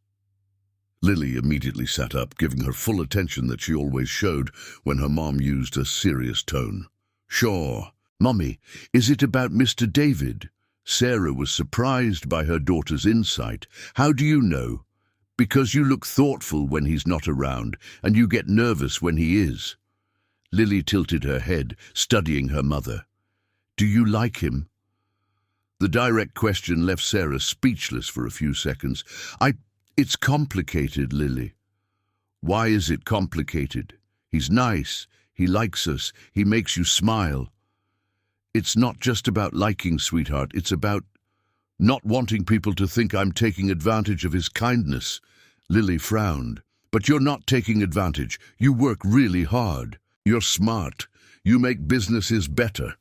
Speaker 1: Lily immediately sat up, giving her full attention that she always showed when her mom used a serious tone. "Sure. Mommy, is it about Mr. David?" Sarah was surprised by her daughter's insight. "How do you know?" "Because you look thoughtful when he's not around, and you get nervous when he is." Lily tilted her head, studying her mother. "Do you like him?" The direct question left Sarah speechless for a few seconds. It's complicated, Lily." "Why is it complicated? He's nice, he likes us, he makes you smile." "It's not just about liking, sweetheart, it's about not wanting people to think I'm taking advantage of his kindness." Lily frowned. "But you're not taking advantage. You work really hard. You're smart. You make businesses better."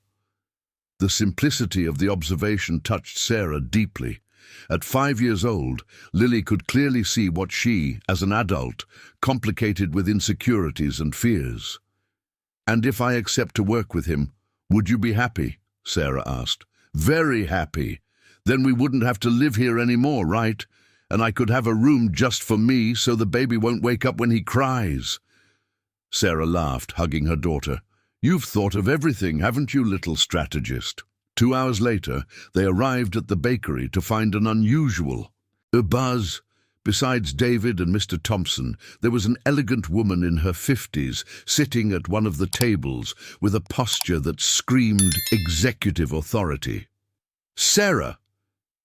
Speaker 1: The simplicity of the observation touched Sarah deeply. At 5 years old, Lily could clearly see what she, as an adult, complicated with insecurities and fears. "And if I accept to work with him, would you be happy?" Sarah asked. "Very happy." Then we wouldn't have to live here anymore, right? And I could have a room just for me so the baby won't wake up when he cries." Sarah laughed, hugging her daughter. "You've thought of everything, haven't you, little strategist?" 2 hours later, they arrived at the bakery to find an unusual buzz. Besides David and Mr. Thompson, there was an elegant woman in her 50s sitting at one of the tables with a posture that screamed executive authority. "Sarah!"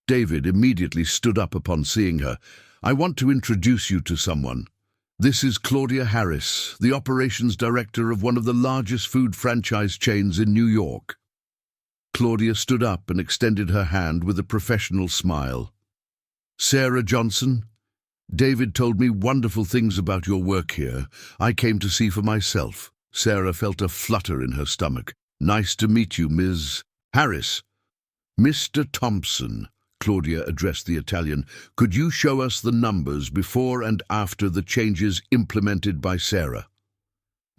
Speaker 1: David immediately stood up upon seeing her. "I want to introduce you to someone. This is Claudia Harris, the operations director of one of the largest food franchise chains in New York." Claudia stood up and extended her hand with a professional smile. "Sarah Johnson, David told me wonderful things about your work here. I came to see for myself." Sarah felt a flutter in her stomach. "Nice to meet you, Ms. Harris." "Mr. Thompson," Claudia addressed the Italian, "could you show us the numbers before and after the changes implemented by Sarah?"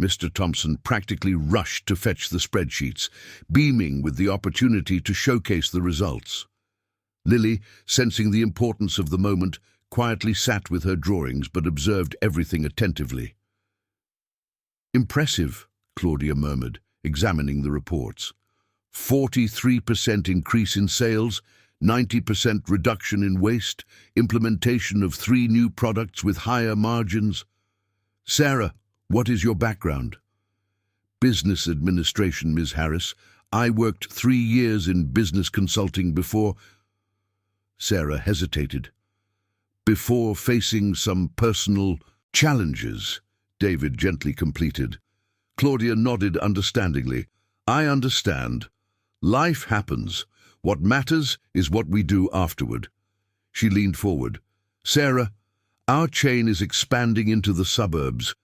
Speaker 1: Mr. Thompson practically rushed to fetch the spreadsheets, beaming with the opportunity to showcase the results. Lily, sensing the importance of the moment, quietly sat with her drawings but observed everything attentively. "Impressive," Claudia murmured, examining the reports. 43% increase in sales, 90% reduction in waste, implementation of 3 new products with higher margins. "Sarah, what is your background?" "Business administration, Ms. Harris. I worked 3 years in business consulting before—" Sarah hesitated. "Before facing some personal challenges," David gently completed. Claudia nodded understandingly. "I understand. Life happens. What matters is what we do afterward." She leaned forward. "Sarah, our chain is expanding into the suburbs.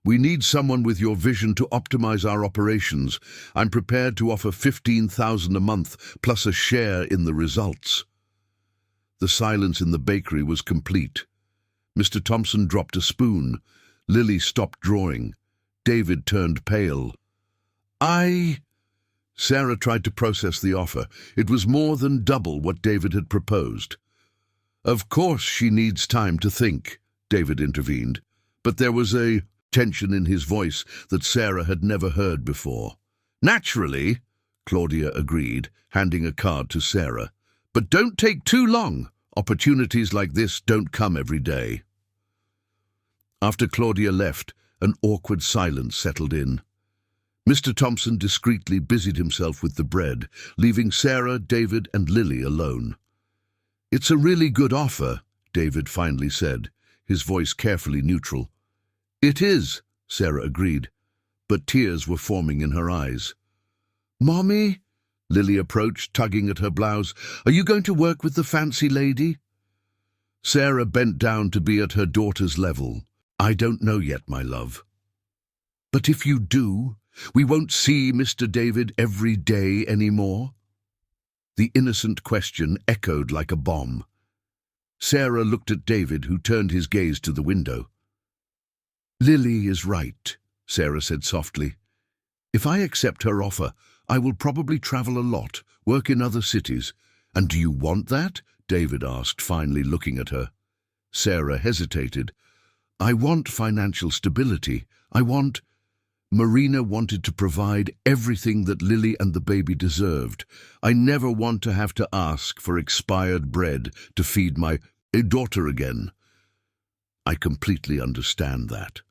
Speaker 1: We need someone with your vision to optimize our operations. I'm prepared to offer $15,000 a month, plus a share in the results." The silence in the bakery was complete. Mr. Thompson dropped a spoon. Lily stopped drawing. David turned pale. Sarah tried to process the offer. It was more than double what David had proposed. "Of course she needs time to think," David intervened, but there was a tension in his voice that Sarah had never heard before. "Naturally," Claudia agreed, handing a card to Sarah. "But don't take too long. Opportunities like this don't come every day." After Claudia left, an awkward silence settled in. Mr. Thompson discreetly busied himself with the bread, leaving Sarah, David, and Lily alone. "It's a really good offer," David finally said, his voice carefully neutral. "It is," Sarah agreed, but tears were forming in her eyes. "Mommy?" Lily approached, tugging at her blouse. "Are you going to work with the fancy lady?" Sarah bent down to be at her daughter's level. "I don't know yet, my love." "But if you do, we won't see Mr. David every day anymore?" The innocent question echoed like a bomb. Sarah looked at David, who turned his gaze to the window. "Lily is right," Sarah said softly. "If I accept her offer, I will probably travel a lot, work in other cities." "And do you want that?" David asked, finally looking at her. Sarah hesitated. "I want financial stability. Marina wanted to provide everything that Lily and the baby deserved. I never want to have to ask for expired bread to feed my daughter again." "I completely understand that.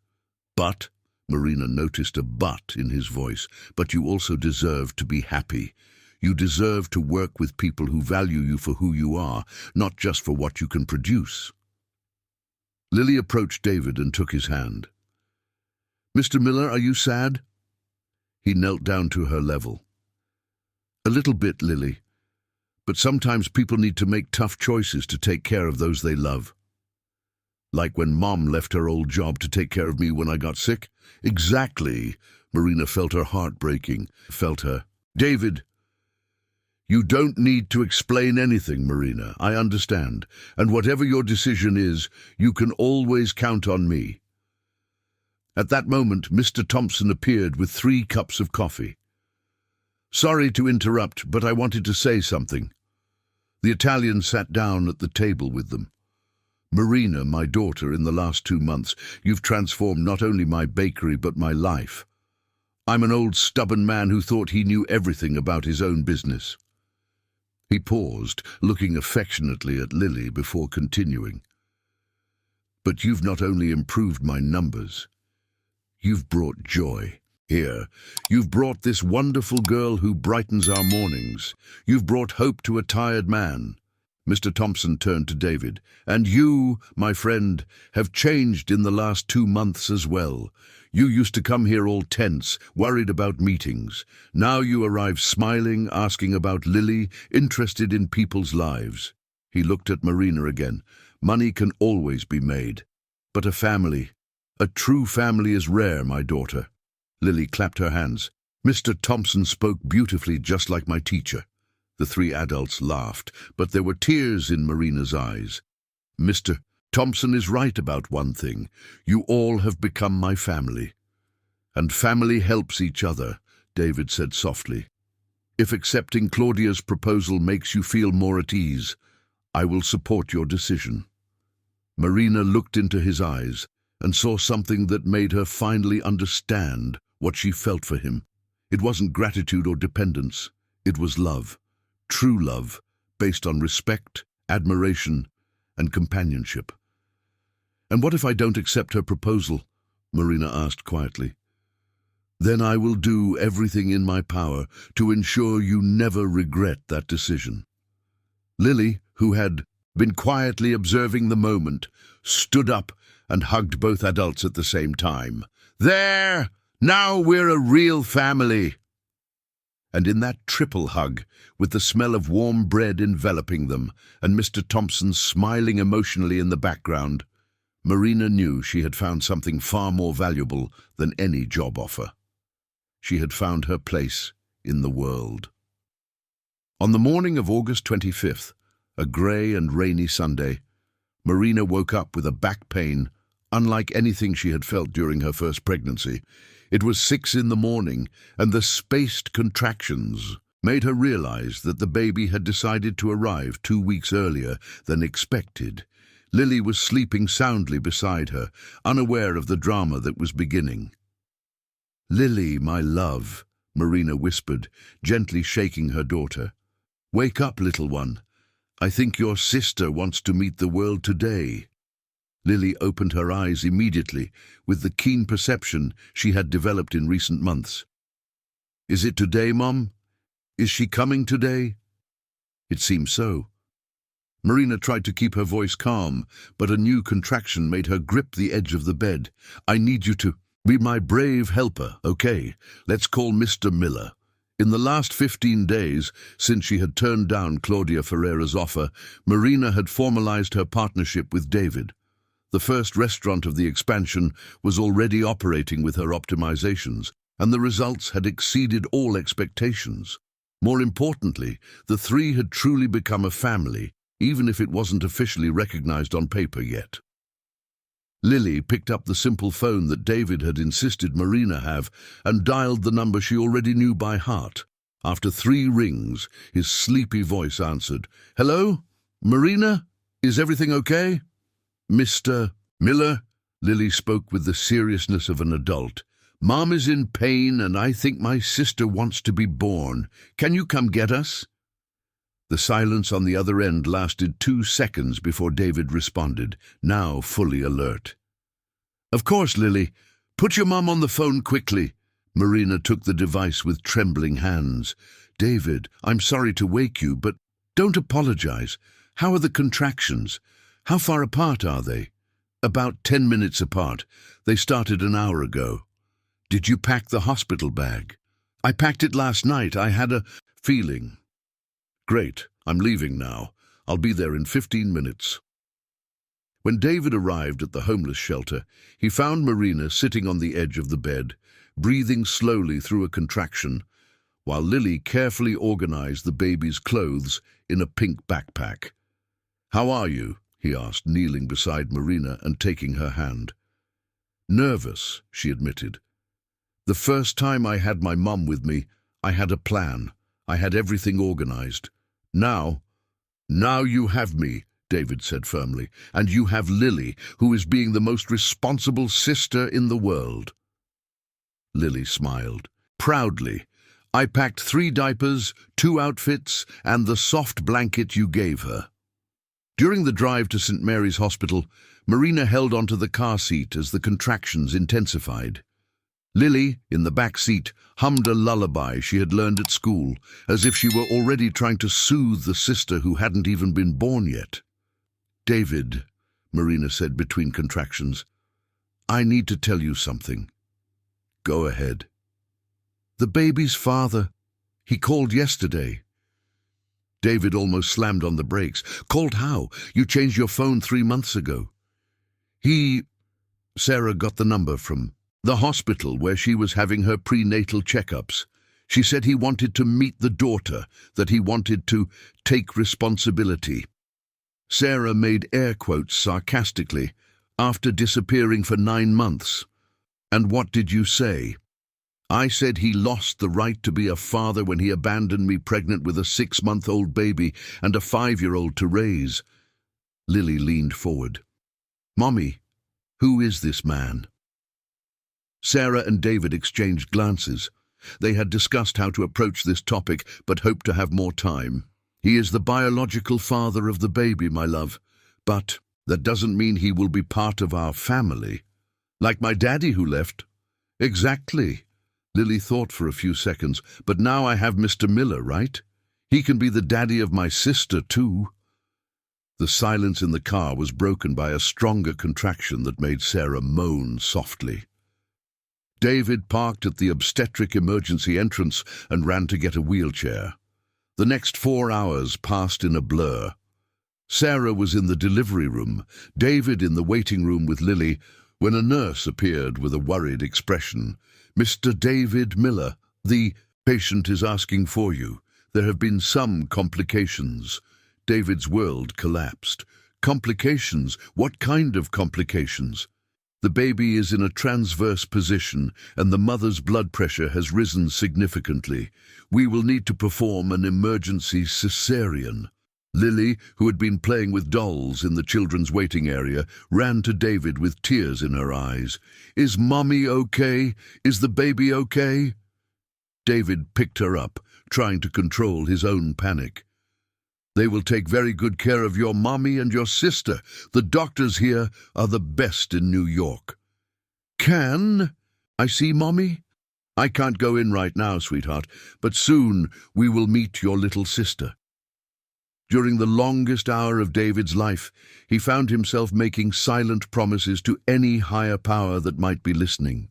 Speaker 1: But," Marina noticed a but in his voice, "but you also deserve to be happy. You deserve to work with people who value you for who you are, not just for what you can produce." Lily approached David and took his hand. "Mr. Miller, are you sad?" He knelt down to her level. "A little bit, Lily. But sometimes people need to make tough choices to take care of those they love. Like when Mom left her old job to take care of me when I got sick." "Exactly." Marina felt her heart breaking. "David, you don't need to explain anything, Marina. I understand. And whatever your decision is, you can always count on me." At that moment, Mr. Thompson appeared with 3 cups of coffee. "Sorry to interrupt, but I wanted to say something." The Italian sat down at the table with them. "Marina, my daughter, in the last 2 months, you've transformed not only my bakery but my life. I'm an old stubborn man who thought he knew everything about his own business." He paused, looking affectionately at Lily before continuing. "But you've not only improved my numbers, you've brought joy. Here, you've brought this wonderful girl who brightens our mornings. You've brought hope to a tired man." Mr. Thompson turned to David. "And you, my friend, have changed in the last 2 months as well. You used to come here all tense, worried about meetings. Now you arrive smiling, asking about Lily, interested in people's lives." He looked at Marina again. "Money can always be made. But a family, a true family is rare, my daughter." Lily clapped her hands. "Mr. Thompson spoke beautifully, just like my teacher." The 3 adults laughed, but there were tears in Marina's eyes. "Mr. Thompson is right about one thing. You all have become my family. And family helps each other," David said softly. "If accepting Claudia's proposal makes you feel more at ease, I will support your decision." Marina looked into his eyes and saw something that made her finally understand what she felt for him. It wasn't gratitude or dependence. It was love. True love, based on respect, admiration, and companionship. "And what if I don't accept her proposal?" Marina asked quietly. "Then I will do everything in my power to ensure you never regret that decision." Lily, who had been quietly observing the moment, stood up and hugged both adults at the same time. "There! Now we're a real family!" And in that triple hug, with the smell of warm bread enveloping them, and Mr. Thompson smiling emotionally in the background, Marina knew she had found something far more valuable than any job offer. She had found her place in the world. On the morning of August 25th, a grey and rainy Sunday, Marina woke up with a back pain unlike anything she had felt during her first pregnancy. It was 6 in the morning, and the spaced contractions made her realize that the baby had decided to arrive 2 weeks earlier than expected. Lily was sleeping soundly beside her, unaware of the drama that was beginning. "Lily, my love," Marina whispered, gently shaking her daughter. "Wake up, little one. I think your sister wants to meet the world today." Lily opened her eyes immediately, with the keen perception she had developed in recent months. "Is it today, Mom? Is she coming today?" It seemed so. Marina tried to keep her voice calm, but a new contraction made her grip the edge of the bed. "I need you to be my brave helper, okay? Let's call Mr. Miller." In the last 15 days, since she had turned down Claudia Ferreira's offer, Marina had formalized her partnership with David. The first restaurant of the expansion was already operating with her optimizations, and the results had exceeded all expectations. More importantly, the 3 had truly become a family, even if it wasn't officially recognized on paper yet. Lily picked up the simple phone that David had insisted Marina have and dialed the number she already knew by heart. After 3 rings, his sleepy voice answered. "Hello? Marina? Is everything okay?" "Mr. Miller," Lily spoke with the seriousness of an adult. "Mom is in pain and I think my sister wants to be born. Can you come get us?" The silence on the other end lasted 2 seconds before David responded, now fully alert. "Of course, Lily. Put your mom on the phone quickly." Marina took the device with trembling hands. "David, I'm sorry to wake you, but don't apologize. How are the contractions? How far apart are they?" "About 10 minutes apart. They started an hour ago." "Did you pack the hospital bag?" "I packed it last night. I had a feeling." "Great. I'm leaving now. I'll be there in 15 minutes. When David arrived at the homeless shelter, he found Marina sitting on the edge of the bed, breathing slowly through a contraction, while Lily carefully organized the baby's clothes in a pink backpack. "How are you?" he asked, kneeling beside Marina and taking her hand. "Nervous," she admitted. "The first time I had my mum with me, I had a plan. I had everything organized. Now, "Now you have me," David said firmly, "and you have Lily, who is being the most responsible sister in the world." Lily smiled. "Proudly. I packed 3 diapers, 2 outfits, and the soft blanket you gave her." During the drive to St. Mary's Hospital, Marina held onto the car seat as the contractions intensified. Lily, in the back seat, hummed a lullaby she had learned at school, as if she were already trying to soothe the sister who hadn't even been born yet. "David," Marina said between contractions, "I need to tell you something." "Go ahead." "The baby's father. He called yesterday." David almost slammed on the brakes. "Called how? You changed your phone 3 months ago." Sarah got the number from the hospital where she was having her prenatal checkups. She said he wanted to meet the daughter, that he wanted to take responsibility. Sarah made air quotes sarcastically, "after disappearing for 9 months. And what did you say?" "I said he lost the right to be a father when he abandoned me pregnant with a 6-month-old baby and a 5-year-old to raise." Lily leaned forward. "Mommy, who is this man?" Sarah and David exchanged glances. They had discussed how to approach this topic, but hoped to have more time. "He is the biological father of the baby, my love. But that doesn't mean he will be part of our family. Like my daddy who left." "Exactly." Lily thought for a few seconds. "But now I have Mr. Miller, right? He can be the daddy of my sister, too." The silence in the car was broken by a stronger contraction that made Sarah moan softly. David parked at the obstetric emergency entrance and ran to get a wheelchair. The next 4 hours passed in a blur. Sarah was in the delivery room, David in the waiting room with Lily, when a nurse appeared with a worried expression. "Mr. David Miller, the patient is asking for you. There have been some complications." David's world collapsed. "Complications? What kind of complications?" "The baby is in a transverse position and the mother's blood pressure has risen significantly. We will need to perform an emergency cesarean." Lily, who had been playing with dolls in the children's waiting area, ran to David with tears in her eyes. "Is Mommy okay? Is the baby okay?" David picked her up, trying to control his own panic. "They will take very good care of your mommy and your sister. The doctors here are the best in New York." "Can I see Mommy?" "I can't go in right now, sweetheart, but soon we will meet your little sister." During the longest hour of David's life, he found himself making silent promises to any higher power that might be listening.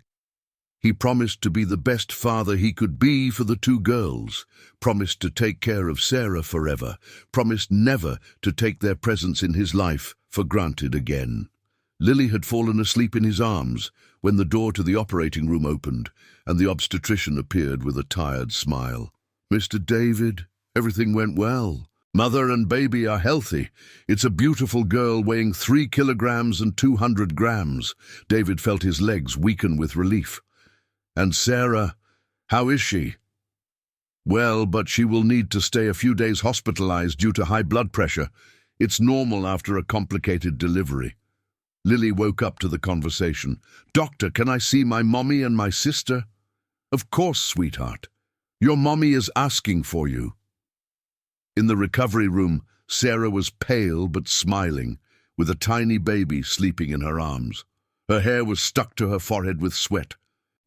Speaker 1: He promised to be the best father he could be for the 2 girls, promised to take care of Sarah forever, promised never to take their presence in his life for granted again. Lily had fallen asleep in his arms when the door to the operating room opened and the obstetrician appeared with a tired smile. "Mr. David, everything went well. Mother and baby are healthy. It's a beautiful girl weighing 3 kilograms and 200 grams. David felt his legs weaken with relief. "And Sarah, how is she?" "Well, but she will need to stay a few days hospitalized due to high blood pressure. It's normal after a complicated delivery." Lily woke up to the conversation. "Doctor, can I see my mommy and my sister?" "Of course, sweetheart. Your mommy is asking for you." In the recovery room, Sarah was pale but smiling, with a tiny baby sleeping in her arms. Her hair was stuck to her forehead with sweat,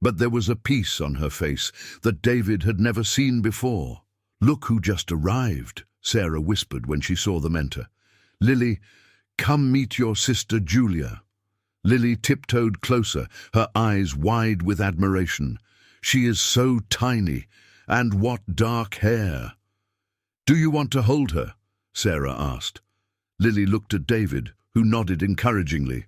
Speaker 1: but there was a peace on her face that David had never seen before. "Look who just arrived," Sarah whispered when she saw them enter. "Lily, come meet your sister Julia." Lily tiptoed closer, her eyes wide with admiration. "She is so tiny, and what dark hair." "Do you want to hold her?" Sarah asked. Lily looked at David, who nodded encouragingly.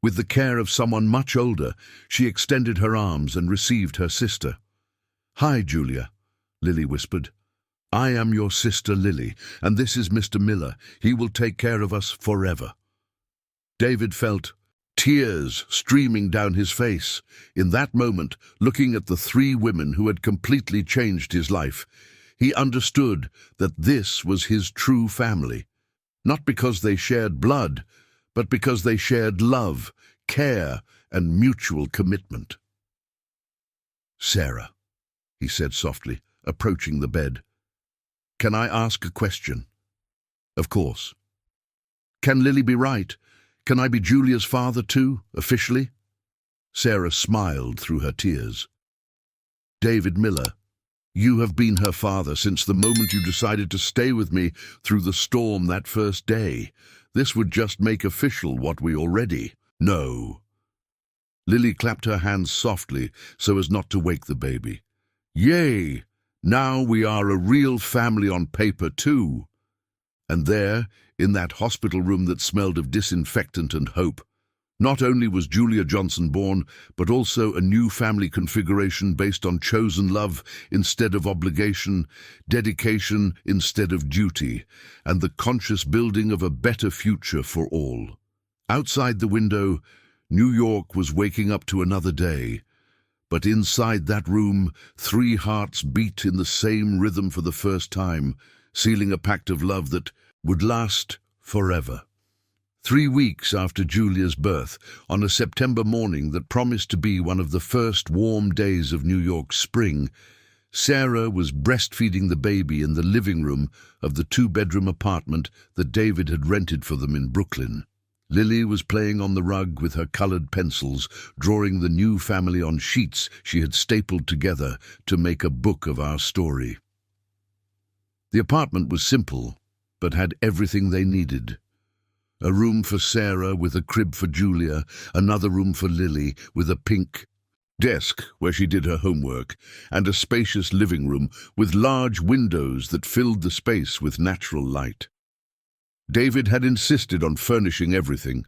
Speaker 1: With the care of someone much older, she extended her arms and received her sister. "Hi, Julia," Lily whispered. "I am your sister Lily, and this is Mr. Miller. He will take care of us forever." David felt tears streaming down his face. In that moment, looking at the 3 women who had completely changed his life, He understood that this was his true family, not because they shared blood, but because they shared love, care, and mutual commitment. "Sarah," he said softly, approaching the bed, "can I ask a question?" "Of course." "Can Lily be right? Can I be Julia's father too, officially?" Sarah smiled through her tears. "David Miller, you have been her father since the moment you decided to stay with me through the storm that first day. This would just make official what we already know." Lily clapped her hands softly so as not to wake the baby. "Yay! Now we are a real family on paper too." And there, in that hospital room that smelled of disinfectant and hope, not only was Julia Johnson born, but also a new family configuration based on chosen love instead of obligation, dedication instead of duty, and the conscious building of a better future for all. Outside the window, New York was waking up to another day. But inside that room, 3 hearts beat in the same rhythm for the first time, sealing a pact of love that would last forever. 3 weeks after Julia's birth, on a September morning that promised to be one of the first warm days of New York's spring, Sarah was breastfeeding the baby in the living room of the 2-bedroom apartment that David had rented for them in Brooklyn. Lily was playing on the rug with her colored pencils, drawing the new family on sheets she had stapled together to make a book of our story. The apartment was simple, but had everything they needed. A room for Sarah with a crib for Julia, another room for Lily with a pink desk where she did her homework, and a spacious living room with large windows that filled the space with natural light. David had insisted on furnishing everything,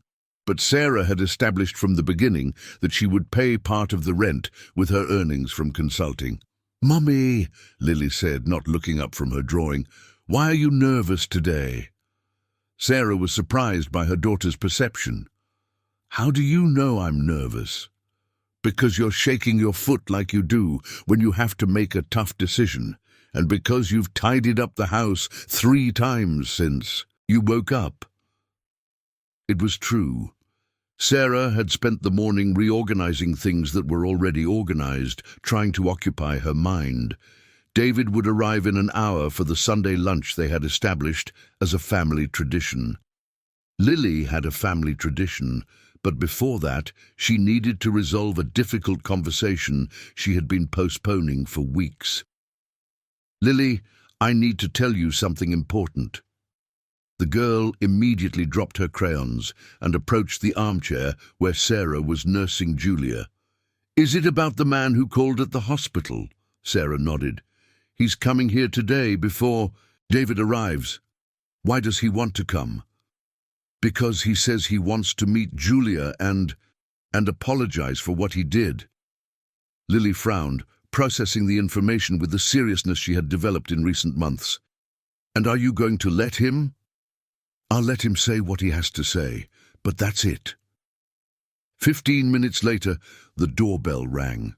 Speaker 1: but Sarah had established from the beginning that she would pay part of the rent with her earnings from consulting. "Mummy," Lily said, not looking up from her drawing, "why are you nervous today?" Sarah was surprised by her daughter's perception. "How do you know I'm nervous?" "Because you're shaking your foot like you do when you have to make a tough decision, and because you've tidied up the house 3 times since you woke up." It was true. Sarah had spent the morning reorganizing things that were already organized, trying to occupy her mind. David would arrive in an hour for the Sunday lunch they had established as a family tradition. Lily had a family tradition, but before that, she needed to resolve a difficult conversation she had been postponing for weeks. "Lily, I need to tell you something important." The girl immediately dropped her crayons and approached the armchair where Sarah was nursing Julia. "Is it about the man who called at the hospital?" Sarah nodded. "He's coming here today before David arrives." "Why does he want to come?" "Because he says he wants to meet Julia and apologize for what he did." Lily frowned, processing the information with the seriousness she had developed in recent months. "And are you going to let him?" "I'll let him say what he has to say, but that's it." 15 minutes later, the doorbell rang.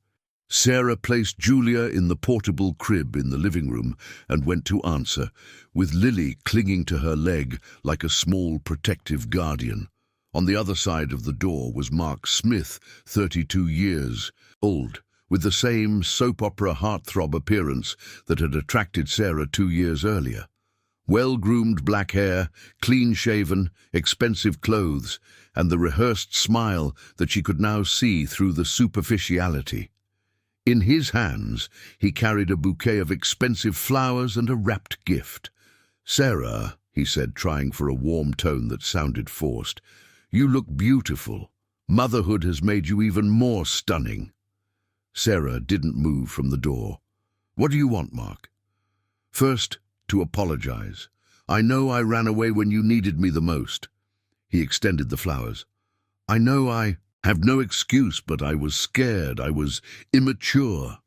Speaker 1: Sarah placed Julia in the portable crib in the living room and went to answer, with Lily clinging to her leg like a small protective guardian. On the other side of the door was Mark Smith, 32 years old, with the same soap opera heartthrob appearance that had attracted Sarah 2 years earlier. Well-groomed black hair, clean-shaven, expensive clothes, and the rehearsed smile that she could now see through the superficiality. In his hands, he carried a bouquet of expensive flowers and a wrapped gift. "Sarah," he said, trying for a warm tone that sounded forced, "you look beautiful. Motherhood has made you even more stunning." Sarah didn't move from the door. "What do you want, Mark?" "First, to apologize. I know I ran away when you needed me the most." He extended the flowers. "I know I have no excuse, but I was scared. I was immature."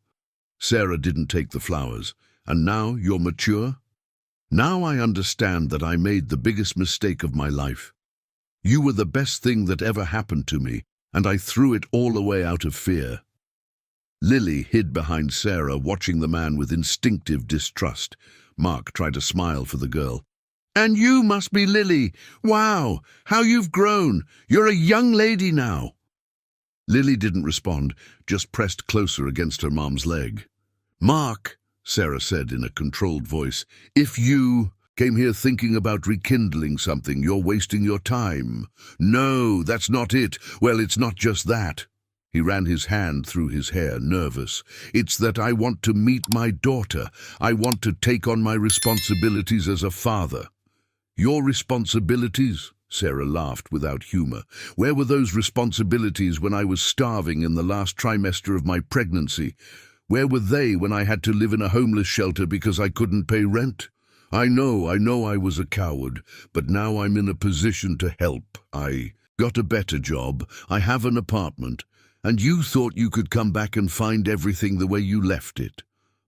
Speaker 1: Sarah didn't take the flowers. "And now you're mature?" "Now I understand that I made the biggest mistake of my life. You were the best thing that ever happened to me, and I threw it all away out of fear." Lily hid behind Sarah, watching the man with instinctive distrust. Mark tried to smile for the girl. "And you must be Lily. Wow, how you've grown. You're a young lady now." Lily didn't respond, just pressed closer against her mom's leg. "Mark," Sarah said in a controlled voice, "if you came here thinking about rekindling something, you're wasting your time." "No, that's not it." "Well, it's not just that." He ran his hand through his hair, nervous. "It's that I want to meet my daughter. I want to take on my responsibilities as a father." "Your responsibilities?" Sarah laughed without humor. "Where were those responsibilities when I was starving in the last trimester of my pregnancy? Where were they when I had to live in a homeless shelter because I couldn't pay rent? I know I was a coward, but now I'm in a position to help. I got a better job, I have an apartment, and you thought you could come back and find everything the way you left it."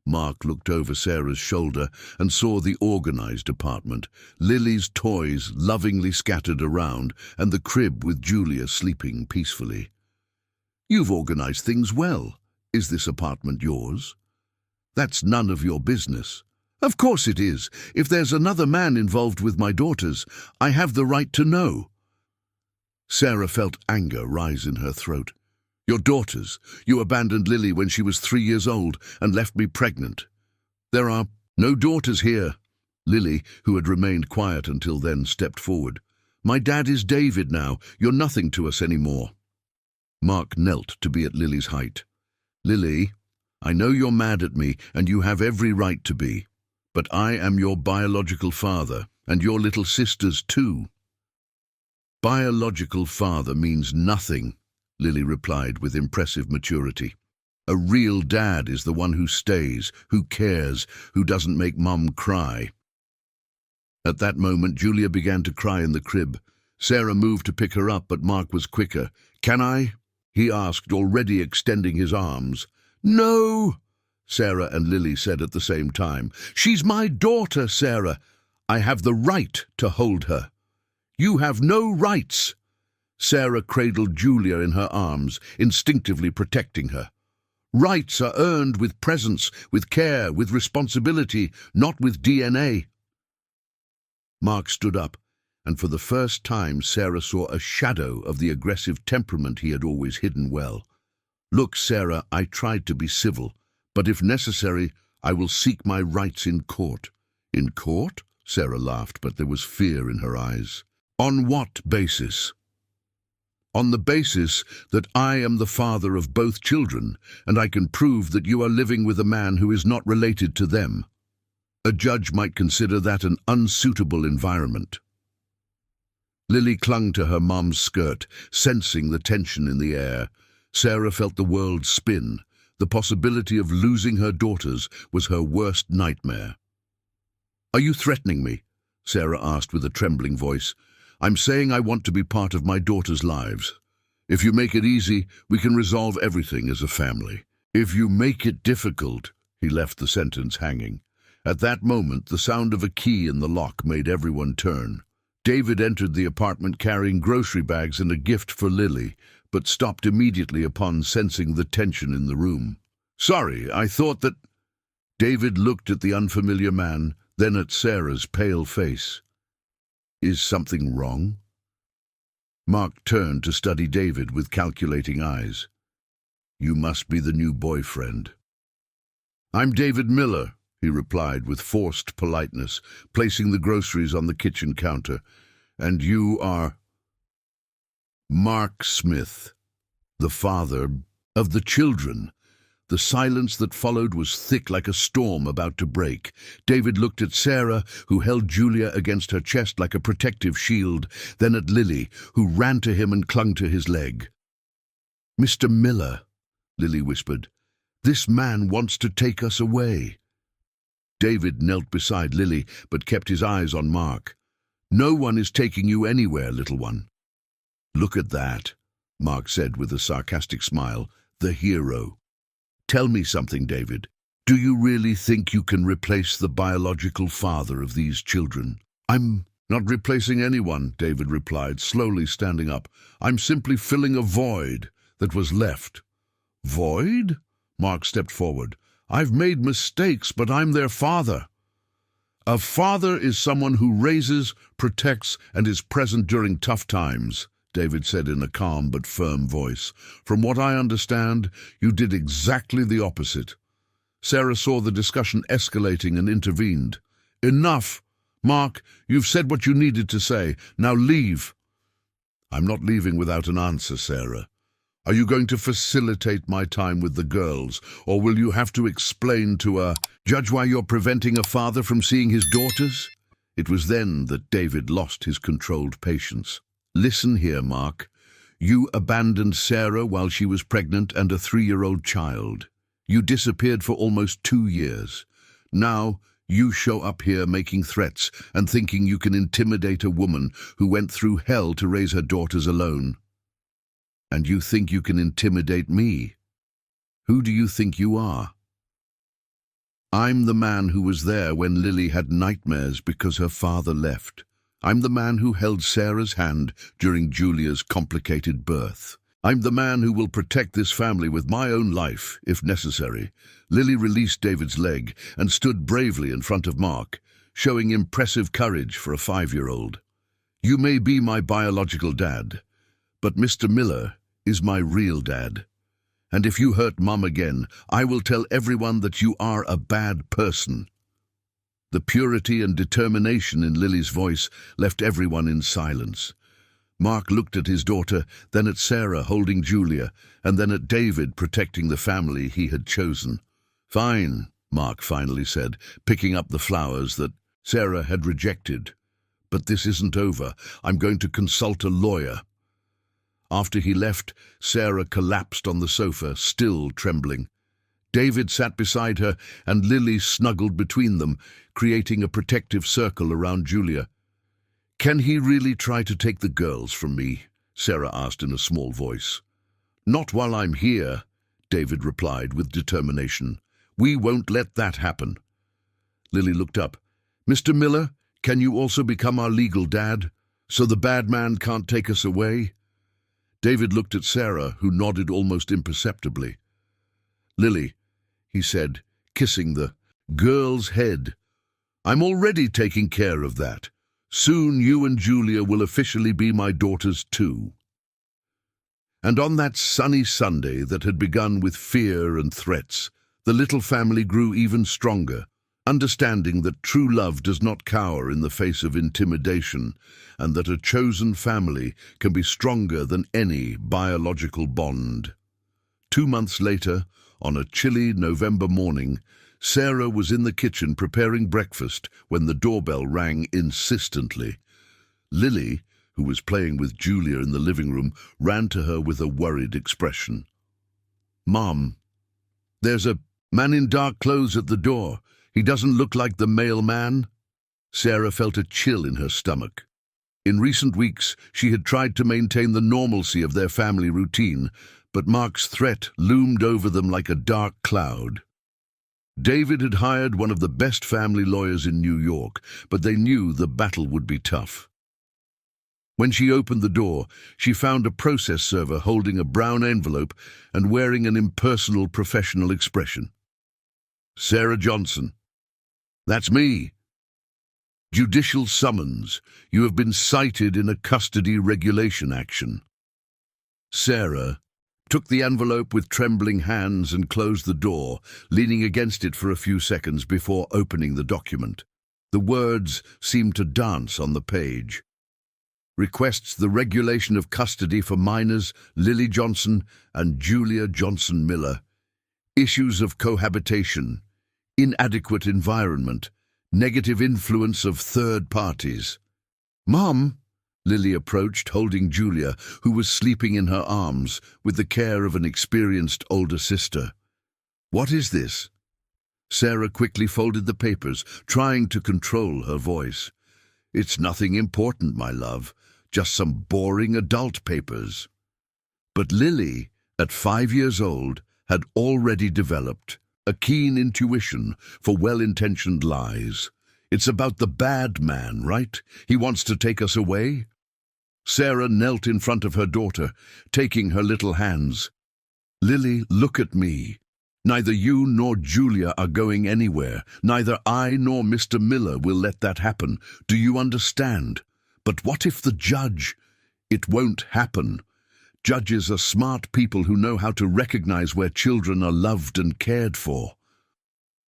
Speaker 1: Mark looked over Sarah's shoulder and saw the organized apartment, Lily's toys lovingly scattered around, and the crib with Julia sleeping peacefully. "You've organized things well. Is this apartment yours?" "That's none of your business." "Of course it is. If there's another man involved with my daughters, I have the right to know." Sarah felt anger rise in her throat. "Your daughters. You abandoned Lily when she was 3 years old and left me pregnant." "There are no daughters here." Lily, who had remained quiet until then, stepped forward. "My dad is David now. You're nothing to us anymore." Mark knelt to be at Lily's height. "Lily, I know you're mad at me, and you have every right to be. But I am your biological father, and your little sister's too." "Biological father means nothing," Lily replied with impressive maturity. "A real dad is the one who stays, who cares, who doesn't make Mum cry." At that moment, Julia began to cry in the crib. Sarah moved to pick her up, but Mark was quicker. "Can I?" he asked, already extending his arms. "No," Sarah and Lily said at the same time. "She's my daughter, Sarah. I have the right to hold her." "You have no rights." Sarah cradled Julia in her arms, instinctively protecting her. "Rights are earned with presence, with care, with responsibility, not with DNA." Mark stood up, and for the first time Sarah saw a shadow of the aggressive temperament he had always hidden well. "Look, Sarah, I tried to be civil, but if necessary, I will seek my rights in court." "In court?" Sarah laughed, but there was fear in her eyes. "On what basis?" "On the basis that I am the father of both children, and I can prove that you are living with a man who is not related to them. A judge might consider that an unsuitable environment." Lily clung to her mom's skirt, sensing the tension in the air. Sarah felt the world spin. The possibility of losing her daughters was her worst nightmare. "Are you threatening me?" Sarah asked with a trembling voice. "I'm saying I want to be part of my daughters' lives. If you make it easy, we can resolve everything as a family. If you make it difficult," he left the sentence hanging. At that moment, the sound of a key in the lock made everyone turn. David entered the apartment carrying grocery bags and a gift for Lily, but stopped immediately upon sensing the tension in the room. "Sorry, I thought that—" David looked at the unfamiliar man, then at Sarah's pale face. "Is something wrong?" Mark turned to study David with calculating eyes. "You must be the new boyfriend." "I'm David Miller," he replied with forced politeness, placing the groceries on the kitchen counter. "And you are—" "Mark Smith, the father of the children." The silence that followed was thick like a storm about to break. David looked at Sarah, who held Julia against her chest like a protective shield, then at Lily, who ran to him and clung to his leg. "Mr. Miller," Lily whispered, "this man wants to take us away." David knelt beside Lily, but kept his eyes on Mark. "No one is taking you anywhere, little one." "Look at that," Mark said with a sarcastic smile, "the hero." "Tell me something, David. Do you really think you can replace the biological father of these children?" "I'm not replacing anyone," David replied, slowly standing up. "I'm simply filling a void that was left." "Void?" Mark stepped forward. "I've made mistakes, but I'm their father." "A father is someone who raises, protects, and is present during tough times," David said in a calm but firm voice. "From what I understand, you did exactly the opposite." Sarah saw the discussion escalating and intervened. "Enough! Mark, you've said what you needed to say. Now leave." "I'm not leaving without an answer, Sarah. Are you going to facilitate my time with the girls, or will you have to explain to a judge why you're preventing a father from seeing his daughters?" It was then that David lost his controlled patience. "Listen here, Mark. You abandoned Sarah while she was pregnant and a 3-year-old child. You disappeared for almost 2 years. Now you show up here making threats and thinking you can intimidate a woman who went through hell to raise her daughters alone. And you think you can intimidate me? Who do you think you are?" "I'm the man who was there when Lily had nightmares because her father left. I'm the man who held Sarah's hand during Julia's complicated birth. I'm the man who will protect this family with my own life, if necessary." Lily released David's leg and stood bravely in front of Mark, showing impressive courage for a 5-year-old. "You may be my biological dad, but Mr. Miller is my real dad. And if you hurt Mum again, I will tell everyone that you are a bad person." The purity and determination in Lily's voice left everyone in silence. Mark looked at his daughter, then at Sarah holding Julia, and then at David protecting the family he had chosen. "Fine," Mark finally said, picking up the flowers that Sarah had rejected. "But this isn't over. I'm going to consult a lawyer." After he left, Sarah collapsed on the sofa, still trembling. David sat beside her, and Lily snuggled between them, creating a protective circle around Julia. "Can he really try to take the girls from me?" Sarah asked in a small voice. "Not while I'm here," David replied with determination. "We won't let that happen." Lily looked up. "Mr. Miller, can you also become our legal dad, so the bad man can't take us away?" David looked at Sarah, who nodded almost imperceptibly. "Lily," he said, kissing the girl's head, "I'm already taking care of that. Soon you and Julia will officially be my daughters too." And on that sunny Sunday that had begun with fear and threats, the little family grew even stronger, understanding that true love does not cower in the face of intimidation, and that a chosen family can be stronger than any biological bond. 2 months later, on a chilly November morning, Sarah was in the kitchen preparing breakfast when the doorbell rang insistently. Lily, who was playing with Julia in the living room, ran to her with a worried expression. "Mom, there's a man in dark clothes at the door. He doesn't look like the mailman." Sarah felt a chill in her stomach. In recent weeks, she had tried to maintain the normalcy of their family routine, but Mark's threat loomed over them like a dark cloud. David had hired one of the best family lawyers in New York, but they knew the battle would be tough. When she opened the door, she found a process server holding a brown envelope and wearing an impersonal professional expression. "Sarah Johnson." "That's me." "Judicial summons. You have been cited in a custody regulation action." Sarah took the envelope with trembling hands and closed the door, leaning against it for a few seconds before opening the document. The words seemed to dance on the page. "Requests the regulation of custody for minors Lily Johnson and Julia Johnson Miller. Issues of cohabitation, inadequate environment, negative influence of third parties." "Mom," Lily approached, holding Julia, who was sleeping in her arms, with the care of an experienced older sister. "What is this?" Sarah quickly folded the papers, trying to control her voice. "It's nothing important, my love, just some boring adult papers." But Lily, at 5 years old, had already developed a keen intuition for well-intentioned lies. "It's about the bad man, right? He wants to take us away?" Sarah knelt in front of her daughter, taking her little hands. "Lily, look at me. Neither you nor Julia are going anywhere. Neither I nor Mr. Miller will let that happen. Do you understand? But what if the judge? It won't happen. Judges are smart people who know how to recognize where children are loved and cared for.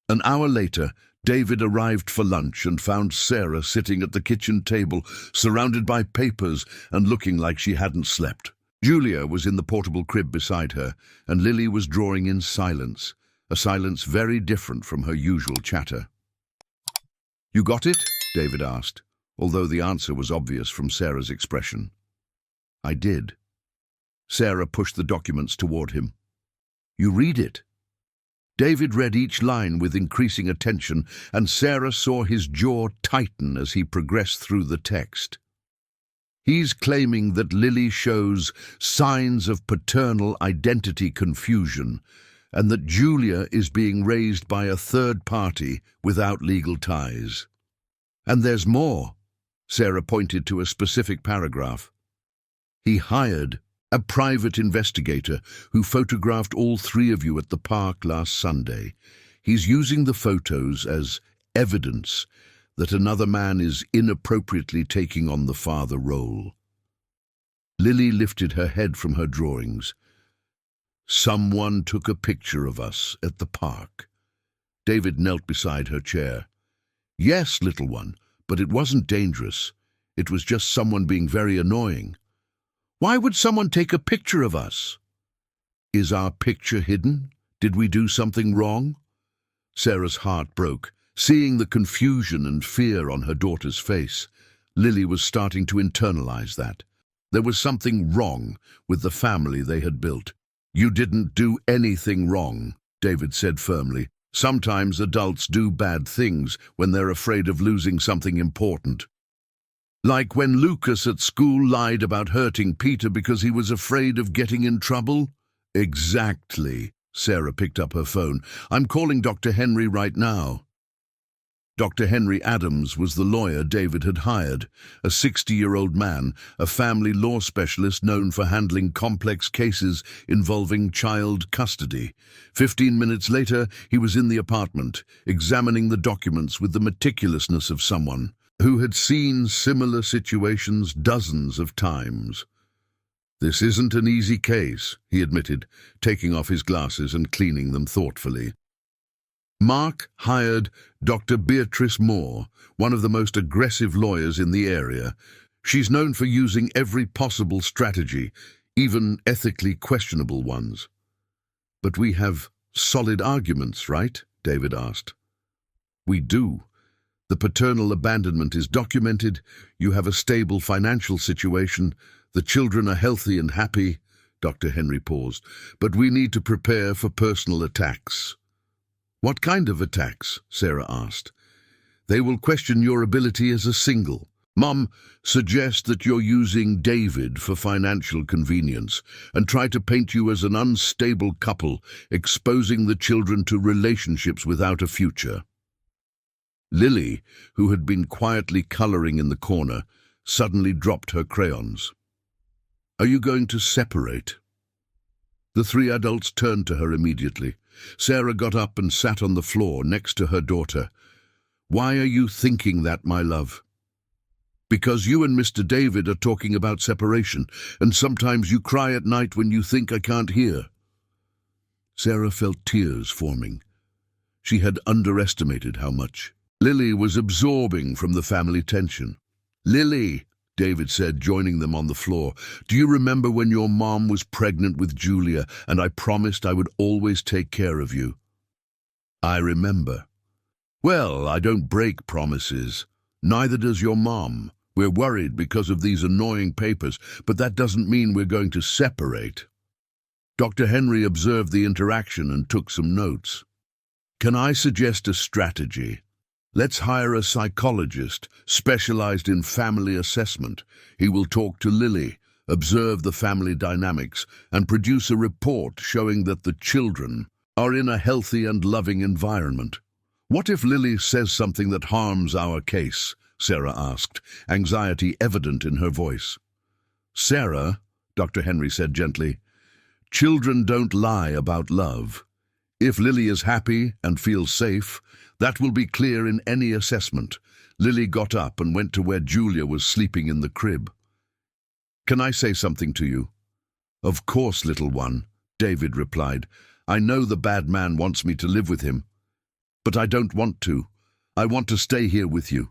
Speaker 1: An hour later, David arrived for lunch and found Sarah sitting at the kitchen table, surrounded by papers and looking like she hadn't slept. Julia was in the portable crib beside her, and Lily was drawing in silence, a silence very different from her usual chatter. "You got it?" David asked, although the answer was obvious from Sarah's expression. "I did." Sarah pushed the documents toward him. "You read it." David read each line with increasing attention, and Sarah saw his jaw tighten as he progressed through the text. He's claiming that Lily shows signs of paternal identity confusion, and that Julia is being raised by a third party without legal ties. And there's more. Sarah pointed to a specific paragraph. He hired a private investigator who photographed all three of you at the park last Sunday. He's using the photos as evidence that another man is inappropriately taking on the father role. Lily lifted her head from her drawings. "Someone took a picture of us at the park." David knelt beside her chair. "Yes, little one, but it wasn't dangerous. It was just someone being very annoying." "Why would someone take a picture of us?" "Is our picture hidden? Did we do something wrong?" Sarah's heart broke. Seeing the confusion and fear on her daughter's face, Lily was starting to internalize that. There was something wrong with the family they had built. "You didn't do anything wrong," David said firmly. "Sometimes adults do bad things when they're afraid of losing something important. Like when Lucas at school lied about hurting Peter because he was afraid of getting in trouble?" "Exactly." Sarah picked up her phone. "I'm calling Dr. Henry right now." Dr. Henry Adams was the lawyer David had hired, a 60-year-old man, a family law specialist known for handling complex cases involving child custody. 15 minutes later, he was in the apartment, examining the documents with the meticulousness of someone who had seen similar situations dozens of times. "This isn't an easy case," he admitted, taking off his glasses and cleaning them thoughtfully. Mark hired Dr. Beatrice Moore, one of the most aggressive lawyers in the area. She's known for using every possible strategy, even ethically questionable ones. "But we have solid arguments, right?" David asked. "We do. The paternal abandonment is documented, you have a stable financial situation, the children are healthy and happy." Dr. Henry paused. "But we need to prepare for personal attacks." "What kind of attacks?" Sarah asked. "They will question your ability as a single. Mom suggests that you're using David for financial convenience and try to paint you as an unstable couple, exposing the children to relationships without a future." Lily, who had been quietly coloring in the corner, suddenly dropped her crayons. "Are you going to separate?" The three adults turned to her immediately. Sarah got up and sat on the floor next to her daughter. "Why are you thinking that, my love?" "Because you and Mr. David are talking about separation, and sometimes you cry at night when you think I can't hear." Sarah felt tears forming. She had underestimated how much Lily was absorbing from the family tension. "Lily," David said, joining them on the floor, "do you remember when your mom was pregnant with Julia and I promised I would always take care of you?" "I remember." "Well, I don't break promises. Neither does your mom. We're worried because of these annoying papers, but that doesn't mean we're going to separate." Dr. Henry observed the interaction and took some notes. "Can I suggest a strategy? Let's hire a psychologist specialized in family assessment. He will talk to Lily, observe the family dynamics, and produce a report showing that the children are in a healthy and loving environment." "What if Lily says something that harms our case?" Sarah asked, anxiety evident in her voice. "Sarah," Dr. Henry said gently, "children don't lie about love. If Lily is happy and feels safe, that will be clear in any assessment. Lily got up and went to where Julia was sleeping in the crib. "Can I say something to you?" "Of course, little one," David replied. "I know the bad man wants me to live with him, but I don't want to. I want to stay here with you."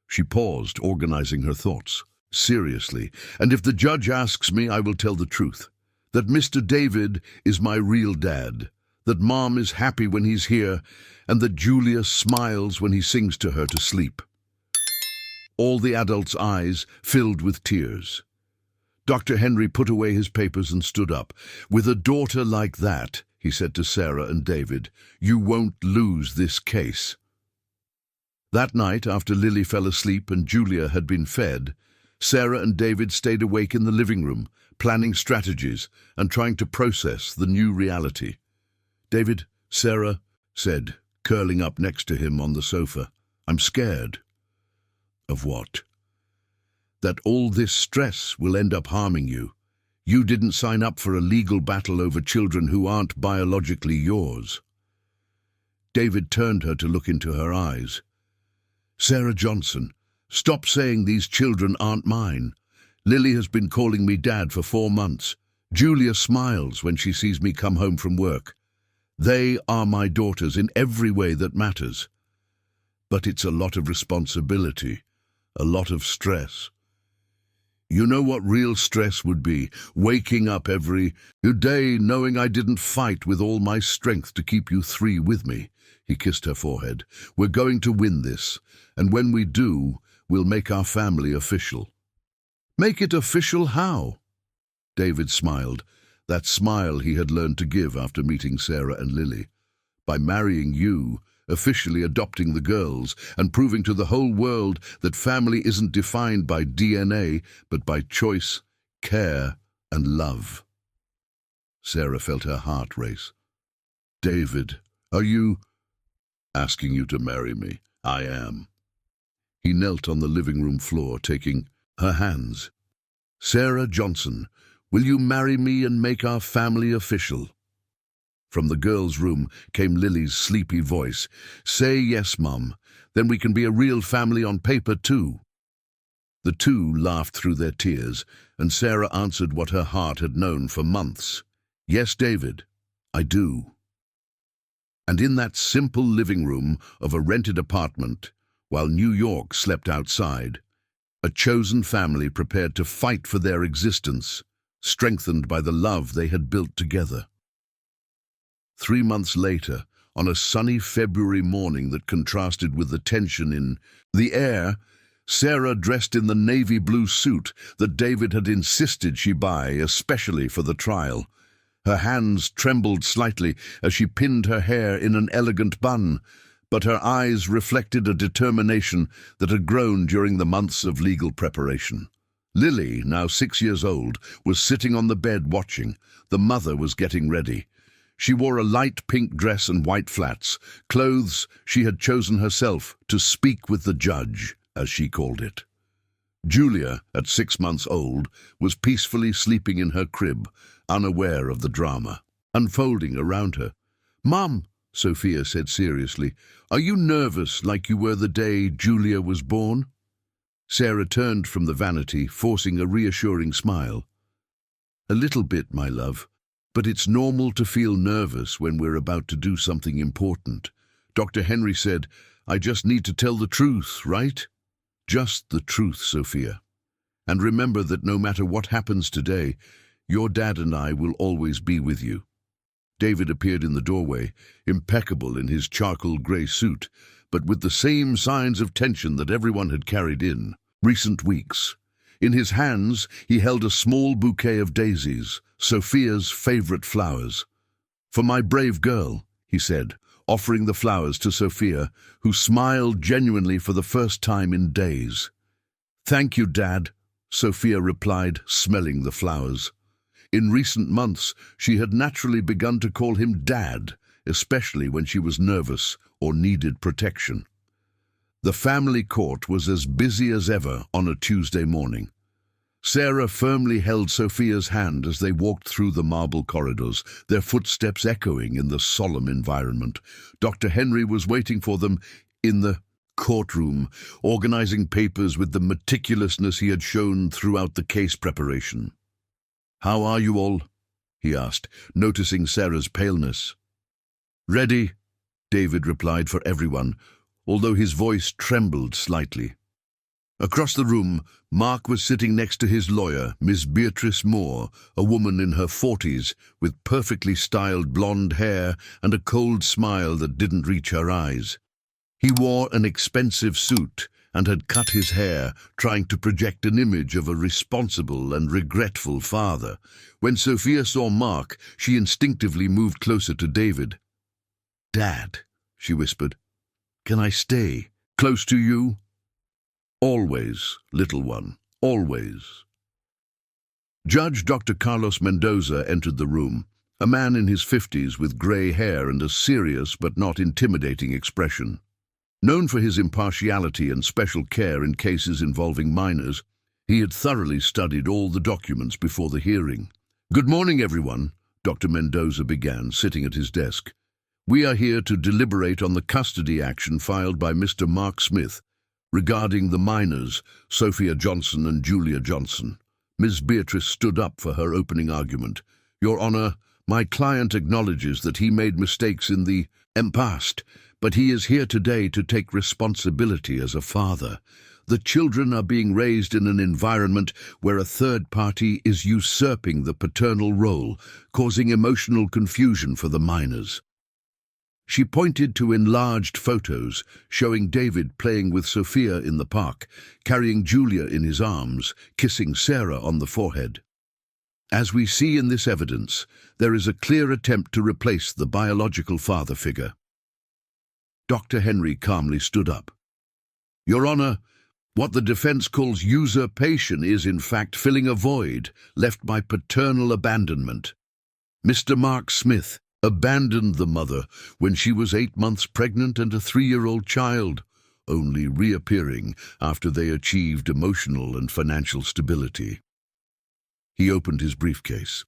Speaker 1: She paused, organizing her thoughts. "Seriously, and if the judge asks me, I will tell the truth. That Mr. David is my real dad. That Mom is happy when he's here, and that Julia smiles when he sings to her to sleep." All the adults' eyes filled with tears. Dr. Henry put away his papers and stood up. "With a daughter like that," he said to Sarah and David, "you won't lose this case." That night, after Lily fell asleep and Julia had been fed, Sarah and David stayed awake in the living room, planning strategies and trying to process the new reality. "David," Sarah said, curling up next to him on the sofa, "I'm scared." "Of what?" "That all this stress will end up harming you. You didn't sign up for a legal battle over children who aren't biologically yours." David turned her to look into her eyes. "Sarah Johnson, stop saying these children aren't mine. Lily has been calling me Dad for 4 months. Julia smiles when she sees me come home from work. They are my daughters in every way that matters. But it's a lot of responsibility, a lot of stress. You know what real stress would be? Waking up every day knowing I didn't fight with all my strength to keep you 3 with me." He kissed her forehead. "We're going to win this, and when we do, we'll make our family official." "Make it official how?" David smiled, that smile he had learned to give after meeting Sarah and Lily. "By marrying you, officially adopting the girls, and proving to the whole world that family isn't defined by DNA, but by choice, care, and love." Sarah felt her heart race. "David, are you asking you to marry me?" "I am." He knelt on the living room floor, taking her hands. "Sarah Johnson, will you marry me and make our family official?" From the girls' room came Lily's sleepy voice. "Say yes, Mum. Then we can be a real family on paper, too." The two laughed through their tears, and Sarah answered what her heart had known for months. "Yes, David, I do." And in that simple living room of a rented apartment, while New York slept outside, a chosen family prepared to fight for their existence, strengthened by the love they had built together. 3 months later, on a sunny February morning that contrasted with the tension in the air, Sarah, dressed in the navy blue suit that David had insisted she buy especially for the trial. Her hands trembled slightly as she pinned her hair in an elegant bun, but her eyes reflected a determination that had grown during the months of legal preparation. Lily, now 6 years old, was sitting on the bed watching. The mother was getting ready. She wore a light pink dress and white flats, clothes she had chosen herself to speak with the judge, as she called it. Julia, at 6 months old, was peacefully sleeping in her crib, unaware of the drama unfolding around her. "Mum," Sophia said seriously, "are you nervous like you were the day Julia was born?" Sarah turned from the vanity, forcing a reassuring smile. "A little bit, my love. But it's normal to feel nervous when we're about to do something important. Dr. Henry said, I just need to tell the truth, right?" "Just the truth, Sophia. And remember that no matter what happens today, your dad and I will always be with you." David appeared in the doorway, impeccable in his charcoal grey suit, but with the same signs of tension that everyone had carried in recent weeks. In his hands, he held a small bouquet of daisies, Sophia's favorite flowers. "For my brave girl," he said, offering the flowers to Sophia, who smiled genuinely for the first time in days. "Thank you, Dad," Sophia replied, smelling the flowers. In recent months, she had naturally begun to call him Dad, especially when she was nervous or needed protection. The family court was as busy as ever on a Tuesday morning. Sarah firmly held Sophia's hand as they walked through the marble corridors, their footsteps echoing in the solemn environment. Dr. Henry was waiting for them in the courtroom, organizing papers with the meticulousness he had shown throughout the case preparation. "How are you all?" he asked, noticing Sarah's paleness. "Ready," David replied for everyone, although his voice trembled slightly. Across the room, Mark was sitting next to his lawyer, Miss Beatrice Moore, a woman in her 40s, with perfectly styled blonde hair and a cold smile that didn't reach her eyes. He wore an expensive suit and had cut his hair, trying to project an image of a responsible and regretful father. When Sophia saw Mark, she instinctively moved closer to David. "Dad," she whispered, "can I stay close to you?" "Always, little one, always." Judge Dr. Carlos Mendoza entered the room, a man in his 50s with grey hair and a serious but not intimidating expression. Known for his impartiality and special care in cases involving minors, he had thoroughly studied all the documents before the hearing. "Good morning, everyone," Dr. Mendoza began, sitting at his desk. "We are here to deliberate on the custody action filed by Mr. Mark Smith regarding the minors, Sophia Johnson and Julia Johnson." Ms. Beatrice stood up for her opening argument. "Your Honor, my client acknowledges that he made mistakes in the past, but he is here today to take responsibility as a father. The children are being raised in an environment where a third party is usurping the paternal role, causing emotional confusion for the minors." She pointed to enlarged photos showing David playing with Sophia in the park, carrying Julia in his arms, kissing Sarah on the forehead. "As we see in this evidence, there is a clear attempt to replace the biological father figure." Dr. Henry calmly stood up. "Your Honor, what the defense calls usurpation is in fact filling a void left by paternal abandonment. Mr. Mark Smith abandoned the mother when she was 8 months pregnant and a 3-year-old child, only reappearing after they achieved emotional and financial stability." He opened his briefcase.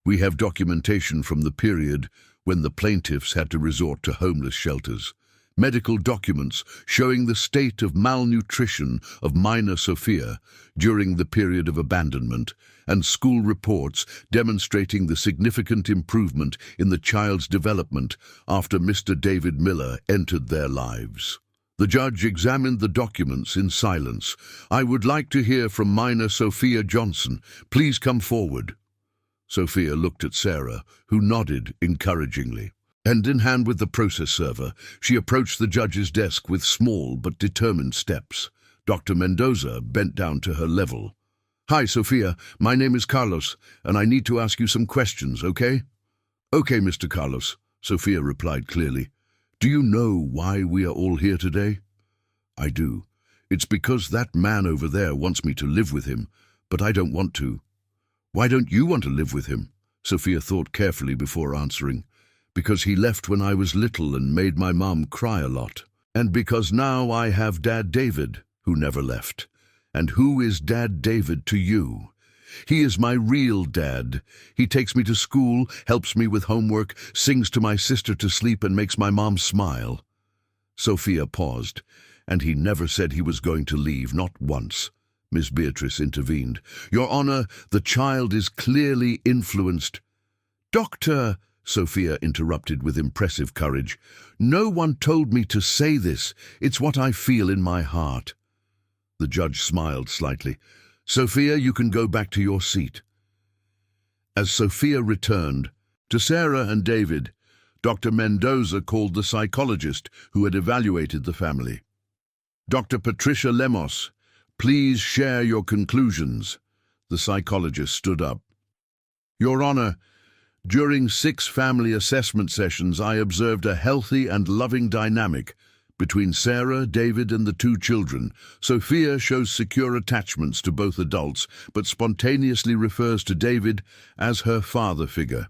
Speaker 1: "We have documentation from the period when the plaintiffs had to resort to homeless shelters. Medical documents showing the state of malnutrition of minor Sophia during the period of abandonment, and school reports demonstrating the significant improvement in the child's development after Mr. David Miller entered their lives." The judge examined the documents in silence. "I would like to hear from minor Sophia Johnson. Please come forward." Sophia looked at Sarah, who nodded encouragingly. Hand in hand with the process server, she approached the judge's desk with small but determined steps. Dr. Mendoza bent down to her level. "Hi, Sophia. My name is Carlos, and I need to ask you some questions, okay?" "Okay, Mr. Carlos," Sophia replied clearly. "Do you know why we are all here today?" "I do. It's because that man over there wants me to live with him, but I don't want to." "Why don't you want to live with him?" Sophia thought carefully before answering. "Because he left when I was little and made my mom cry a lot. And because now I have Dad David, who never left. And who is Dad David to you? He is my real dad. He takes me to school, helps me with homework, sings to my sister to sleep, and makes my mom smile." Sophia paused. "And he never said he was going to leave, not once." Miss Beatrice intervened. "Your Honor, the child is clearly influenced." "Doctor," Sophia interrupted with impressive courage, "no one told me to say this. It's what I feel in my heart." The judge smiled slightly. "Sophia, you can go back to your seat." As Sophia returned, to Sarah and David, Dr. Mendoza called the psychologist who had evaluated the family. "Dr. Patricia Lemos, please share your conclusions." The psychologist stood up. "Your Honor, during 6 family assessment sessions, I observed a healthy and loving dynamic between Sarah, David, and the 2 children. Sophia shows secure attachments to both adults, but spontaneously refers to David as her father figure.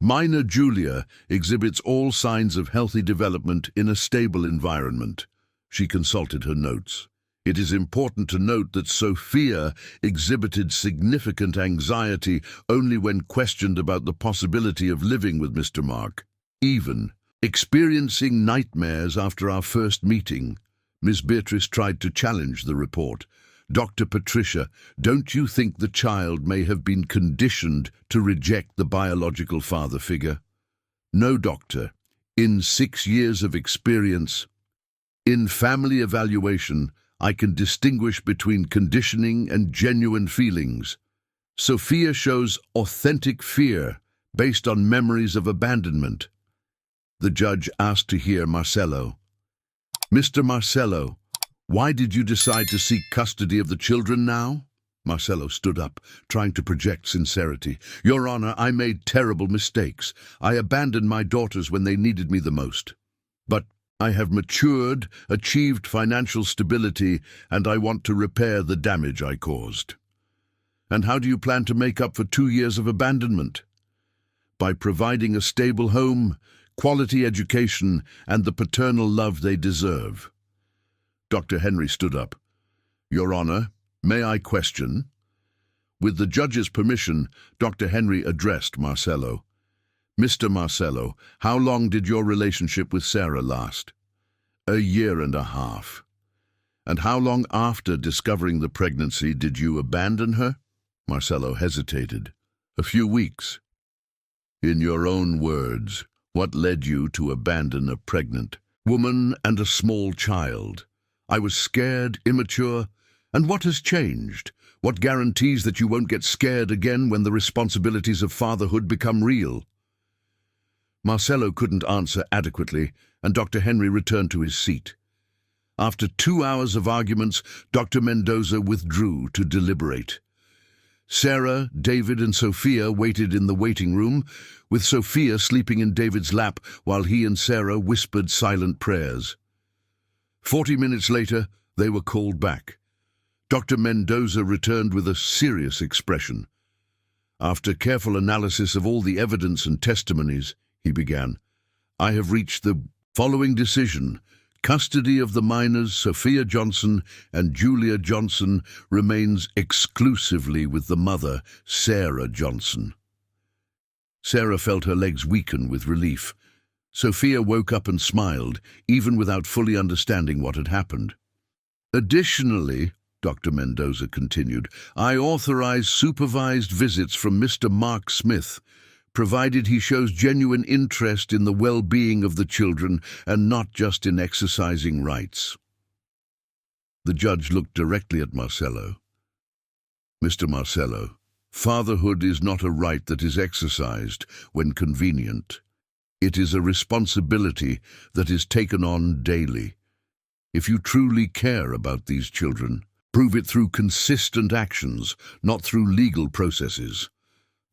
Speaker 1: Minor Julia exhibits all signs of healthy development in a stable environment." She consulted her notes. It is important to note that Sophia exhibited significant anxiety only when questioned about the possibility of living with Mr. Mark. Even experiencing nightmares after our first meeting, Miss Beatrice tried to challenge the report. Dr. Patricia, don't you think the child may have been conditioned to reject the biological father figure? No, doctor. In 6 years of experience, in family evaluation, I can distinguish between conditioning and genuine feelings. Sophia shows authentic fear based on memories of abandonment. The judge asked to hear Marcello. Mr. Marcello, why did you decide to seek custody of the children now? Marcello stood up, trying to project sincerity. Your Honor, I made terrible mistakes. I abandoned my daughters when they needed me the most. But I have matured, achieved financial stability, and I want to repair the damage I caused. And how do you plan to make up for 2 years of abandonment? By providing a stable home, quality education, and the paternal love they deserve. Dr. Henry stood up. Your Honor, may I question? With the judge's permission, Dr. Henry addressed Marcello. Mr. Marcello, how long did your relationship with Sarah last? 1.5 years. And how long after discovering the pregnancy did you abandon her? Marcello hesitated. A few weeks. In your own words, what led you to abandon a pregnant woman and a small child? I was scared, immature. And what has changed? What guarantees that you won't get scared again when the responsibilities of fatherhood become real? Marcello couldn't answer adequately, and Dr. Henry returned to his seat. After 2 hours of arguments, Dr. Mendoza withdrew to deliberate. Sarah, David, and Sophia waited in the waiting room, with Sophia sleeping in David's lap while he and Sarah whispered silent prayers. 40 minutes later, they were called back. Dr. Mendoza returned with a serious expression. After careful analysis of all the evidence and testimonies, he began, I have reached the following decision. Custody of the minors, Sophia Johnson and Julia Johnson, remains exclusively with the mother, Sarah Johnson. Sarah felt her legs weaken with relief. Sophia woke up and smiled, even without fully understanding what had happened. Additionally, Dr. Mendoza continued, I authorize supervised visits from Mr. Mark Smith, provided he shows genuine interest in the well-being of the children and not just in exercising rights. The judge looked directly at Marcello. Mr. Marcello, fatherhood is not a right that is exercised when convenient. It is a responsibility that is taken on daily. If you truly care about these children, prove it through consistent actions, not through legal processes.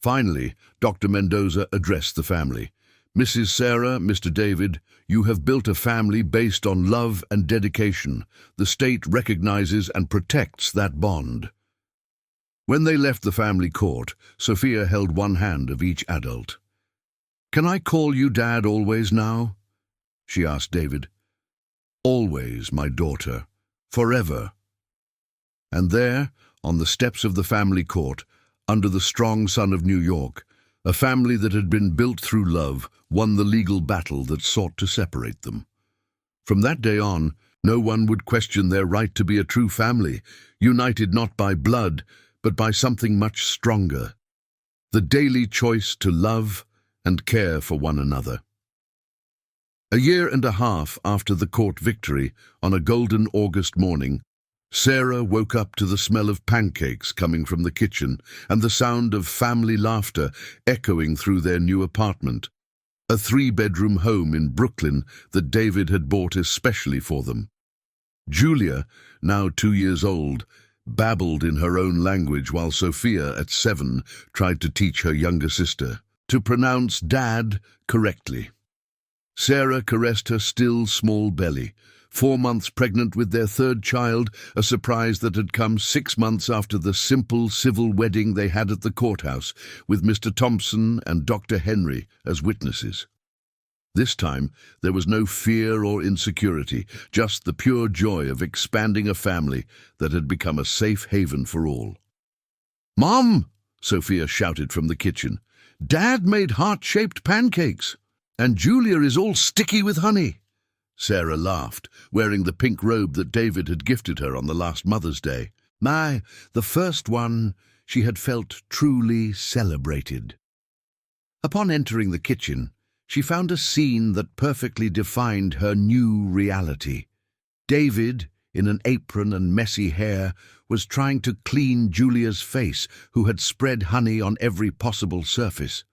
Speaker 1: Finally, Dr. Mendoza addressed the family. Mrs. Sarah, Mr. David, you have built a family based on love and dedication. The state recognizes and protects that bond. When they left the family court, Sophia held one hand of each adult. Can I call you Dad always now? She asked David. Always, my daughter. Forever. And there, on the steps of the family court, under the strong sun of New York, a family that had been built through love won the legal battle that sought to separate them. From that day on, no one would question their right to be a true family, united not by blood, but by something much stronger, the daily choice to love and care for one another. 1.5 years after the court victory, on a golden August morning, Sarah woke up to the smell of pancakes coming from the kitchen and the sound of family laughter echoing through their new apartment, a 3-bedroom home in Brooklyn that David had bought especially for them. Julia, now 2 years old, babbled in her own language while Sophia, at 7, tried to teach her younger sister to pronounce Dad correctly. Sarah caressed her still small belly, 4 months pregnant with their 3rd child, a surprise that had come 6 months after the simple civil wedding they had at the courthouse, with Mr. Thompson and Dr. Henry as witnesses. This time, there was no fear or insecurity, just the pure joy of expanding a family that had become a safe haven for all. "Mom!" Sophia shouted from the kitchen. "Dad made heart-shaped pancakes, and Julia is all sticky with honey." Sarah laughed, wearing the pink robe that David had gifted her on the last Mother's Day. The first one. She had felt truly celebrated. Upon entering the kitchen, she found a scene that perfectly defined her new reality. David, in an apron and messy hair, was trying to clean Julia's face, who had spread honey on every possible surface,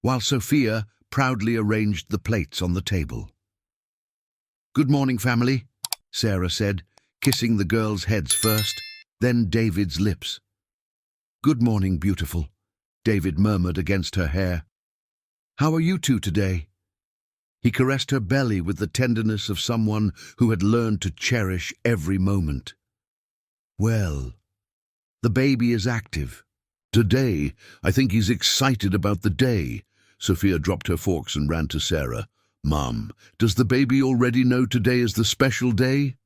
Speaker 1: while Sophia proudly arranged the plates on the table. "Good morning, family," Sarah said, kissing the girls' heads first, then David's lips. "Good morning, beautiful," David murmured against her hair. "How are you two today?" He caressed her belly with the tenderness of someone who had learned to cherish every moment. "Well, the baby is active. Today, I think he's excited about the day." Sophia dropped her forks and ran to Sarah. "Mom, does the baby already know today is the special day?"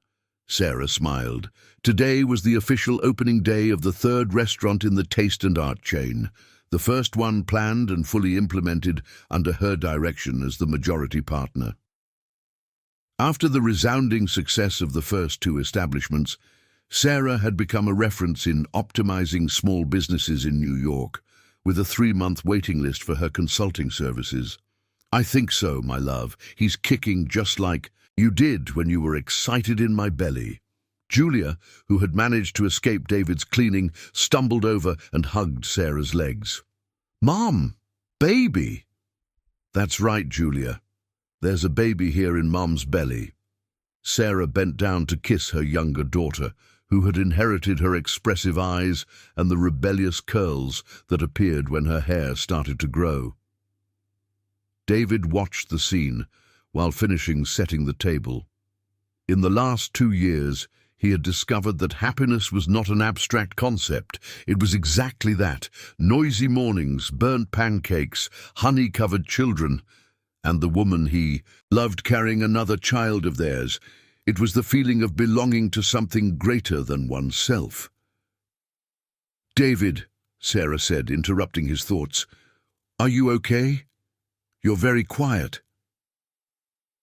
Speaker 1: Sarah smiled. Today was the official opening day of the third restaurant in the Taste and Art chain, the first one planned and fully implemented under her direction as the majority partner. After the resounding success of the first two establishments, Sarah had become a reference in optimizing small businesses in New York, with a 3-month waiting list for her consulting services. "I think so, my love. He's kicking just like you did when you were excited in my belly." Julia, who had managed to escape David's cleaning, stumbled over and hugged Sarah's legs. "Mom! Baby!" "That's right, Julia. There's a baby here in Mom's belly." Sarah bent down to kiss her younger daughter, who had inherited her expressive eyes and the rebellious curls that appeared when her hair started to grow. David watched the scene while finishing setting the table. In the last 2 years, he had discovered that happiness was not an abstract concept. It was exactly that: noisy mornings, burnt pancakes, honey-covered children, and the woman he loved carrying another child of theirs. It was the feeling of belonging to something greater than oneself. "David," Sarah said, interrupting his thoughts, "are you okay? You're very quiet."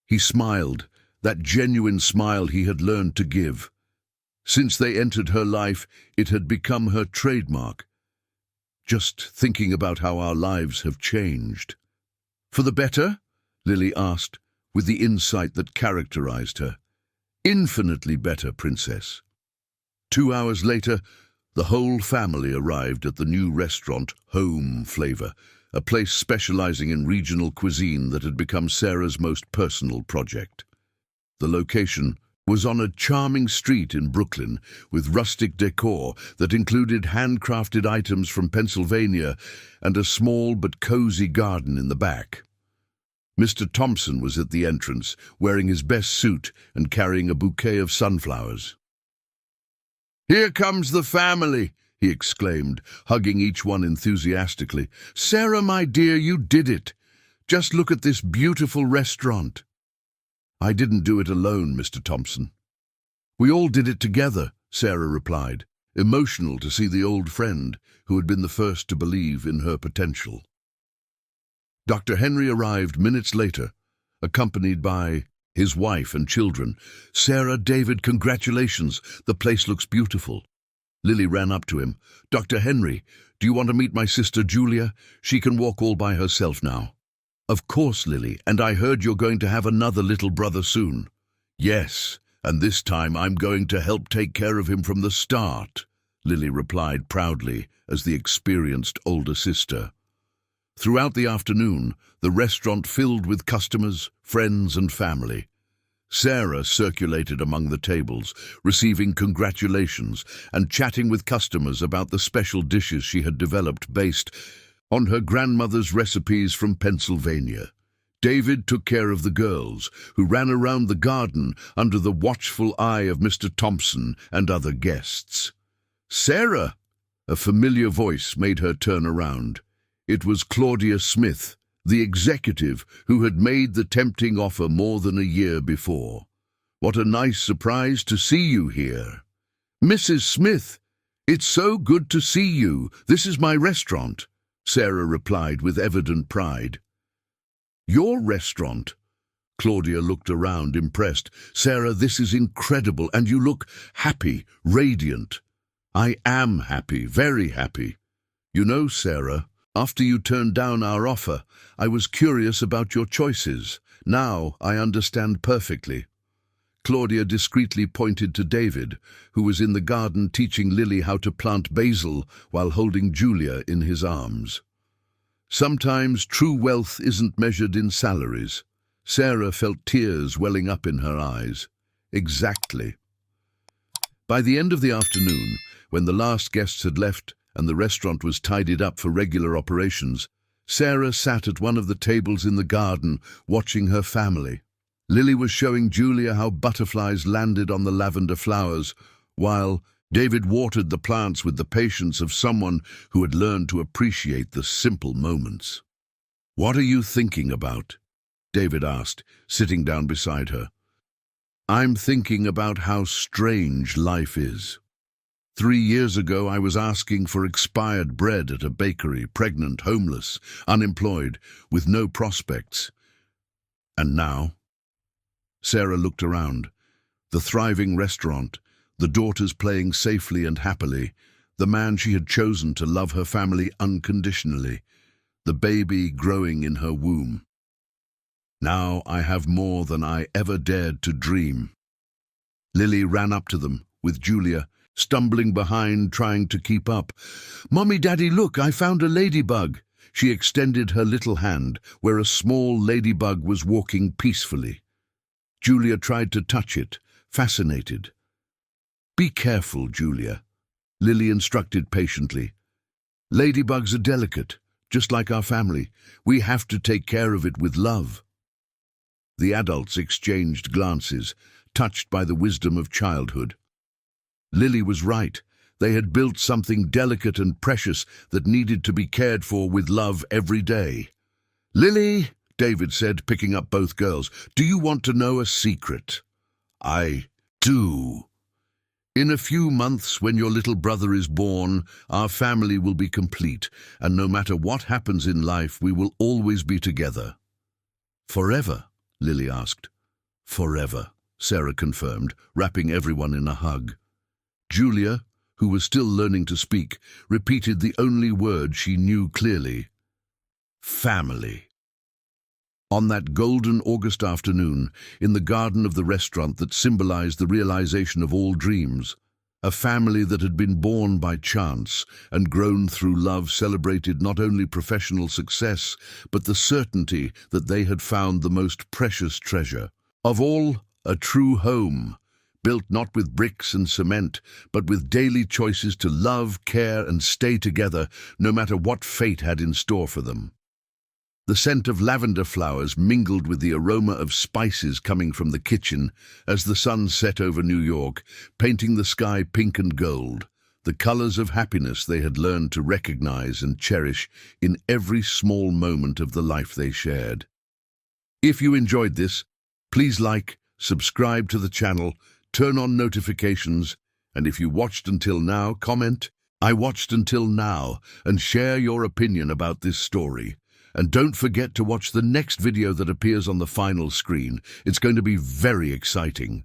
Speaker 1: He smiled, that genuine smile he had learned to give. Since they entered her life, it had become her trademark. "Just thinking about how our lives have changed." "For the better?" Lily asked, with the insight that characterized her. "Infinitely better, Princess." 2 hours later, the whole family arrived at the new restaurant, Home Flavor, a place specializing in regional cuisine that had become Sarah's most personal project. The location was on a charming street in Brooklyn, with rustic decor that included handcrafted items from Pennsylvania and a small but cozy garden in the back. Mr. Thompson was at the entrance, wearing his best suit and carrying a bouquet of sunflowers. "Here comes the family," he exclaimed, hugging each one enthusiastically. "Sarah, my dear, you did it. Just look at this beautiful restaurant." "I didn't do it alone, Mr. Thompson. We all did it together," Sarah replied, emotional to see the old friend who had been the first to believe in her potential. Dr. Henry arrived minutes later, accompanied by his wife and children. "Sarah, David, congratulations. The place looks beautiful." Lily ran up to him. "Dr. Henry, do you want to meet my sister Julia? She can walk all by herself now." "Of course, Lily, and I heard you're going to have another little brother soon." "Yes, and this time I'm going to help take care of him from the start," Lily replied proudly as the experienced older sister. Throughout the afternoon, the restaurant filled with customers, friends, and family. Sarah circulated among the tables, receiving congratulations and chatting with customers about the special dishes she had developed based on her grandmother's recipes from Pennsylvania. David took care of the girls, who ran around the garden under the watchful eye of Mr. Thompson and other guests. "Sarah!" A familiar voice made her turn around. It was Claudia Smith, the executive who had made the tempting offer more than a year before. "What a nice surprise to see you here." "Mrs. Smith, it's so good to see you. This is my restaurant," Sarah replied with evident pride. "Your restaurant?" Claudia looked around, impressed. "Sarah, this is incredible, and you look happy, radiant." "I am happy, very happy. You know, Sarah, after you turned down our offer, I was curious about your choices. Now I understand perfectly." Claudia discreetly pointed to David, who was in the garden teaching Lily how to plant basil while holding Julia in his arms. Sometimes true wealth isn't measured in salaries. Sarah felt tears welling up in her eyes. Exactly. By the end of the afternoon, when the last guests had left and the restaurant was tidied up for regular operations, Sarah sat at one of the tables in the garden, watching her family. Lily was showing Julia how butterflies landed on the lavender flowers, while David watered the plants with the patience of someone who had learned to appreciate the simple moments. "What are you thinking about?" David asked, sitting down beside her. "I'm thinking about how strange life is. 3 years ago I was asking for expired bread at a bakery, pregnant, homeless, unemployed, with no prospects. And now?" Sarah looked around. The thriving restaurant, the daughters playing safely and happily, the man she had chosen to love her family unconditionally, the baby growing in her womb. "Now I have more than I ever dared to dream." Lily ran up to them, with Julia, stumbling behind, trying to keep up. "Mommy, Daddy, look, I found a ladybug." She extended her little hand, where a small ladybug was walking peacefully. Julia tried to touch it, fascinated. "Be careful, Julia," Lily instructed patiently. "Ladybugs are delicate, just like our family. We have to take care of it with love." The adults exchanged glances, touched by the wisdom of childhood. Lily was right. They had built something delicate and precious that needed to be cared for with love every day. "Lily," David said, picking up both girls, "do you want to know a secret?" "I do. In a few months, when your little brother is born, our family will be complete, and no matter what happens in life, we will always be together." "Forever?" Lily asked. "Forever," Sarah confirmed, wrapping everyone in a hug. Julia, who was still learning to speak, repeated the only word she knew clearly: family. On that golden August afternoon, in the garden of the restaurant that symbolized the realization of all dreams, a family that had been born by chance and grown through love celebrated not only professional success, but the certainty that they had found the most precious treasure of all, a true home, built not with bricks and cement, but with daily choices to love, care, and stay together, no matter what fate had in store for them. The scent of lavender flowers mingled with the aroma of spices coming from the kitchen as the sun set over New York, painting the sky pink and gold, the colors of happiness they had learned to recognize and cherish in every small moment of the life they shared. If you enjoyed this, please like, subscribe to the channel, turn on notifications, and if you watched until now, comment, "I watched until now," and share your opinion about this story. And don't forget to watch the next video that appears on the final screen. It's going to be very exciting.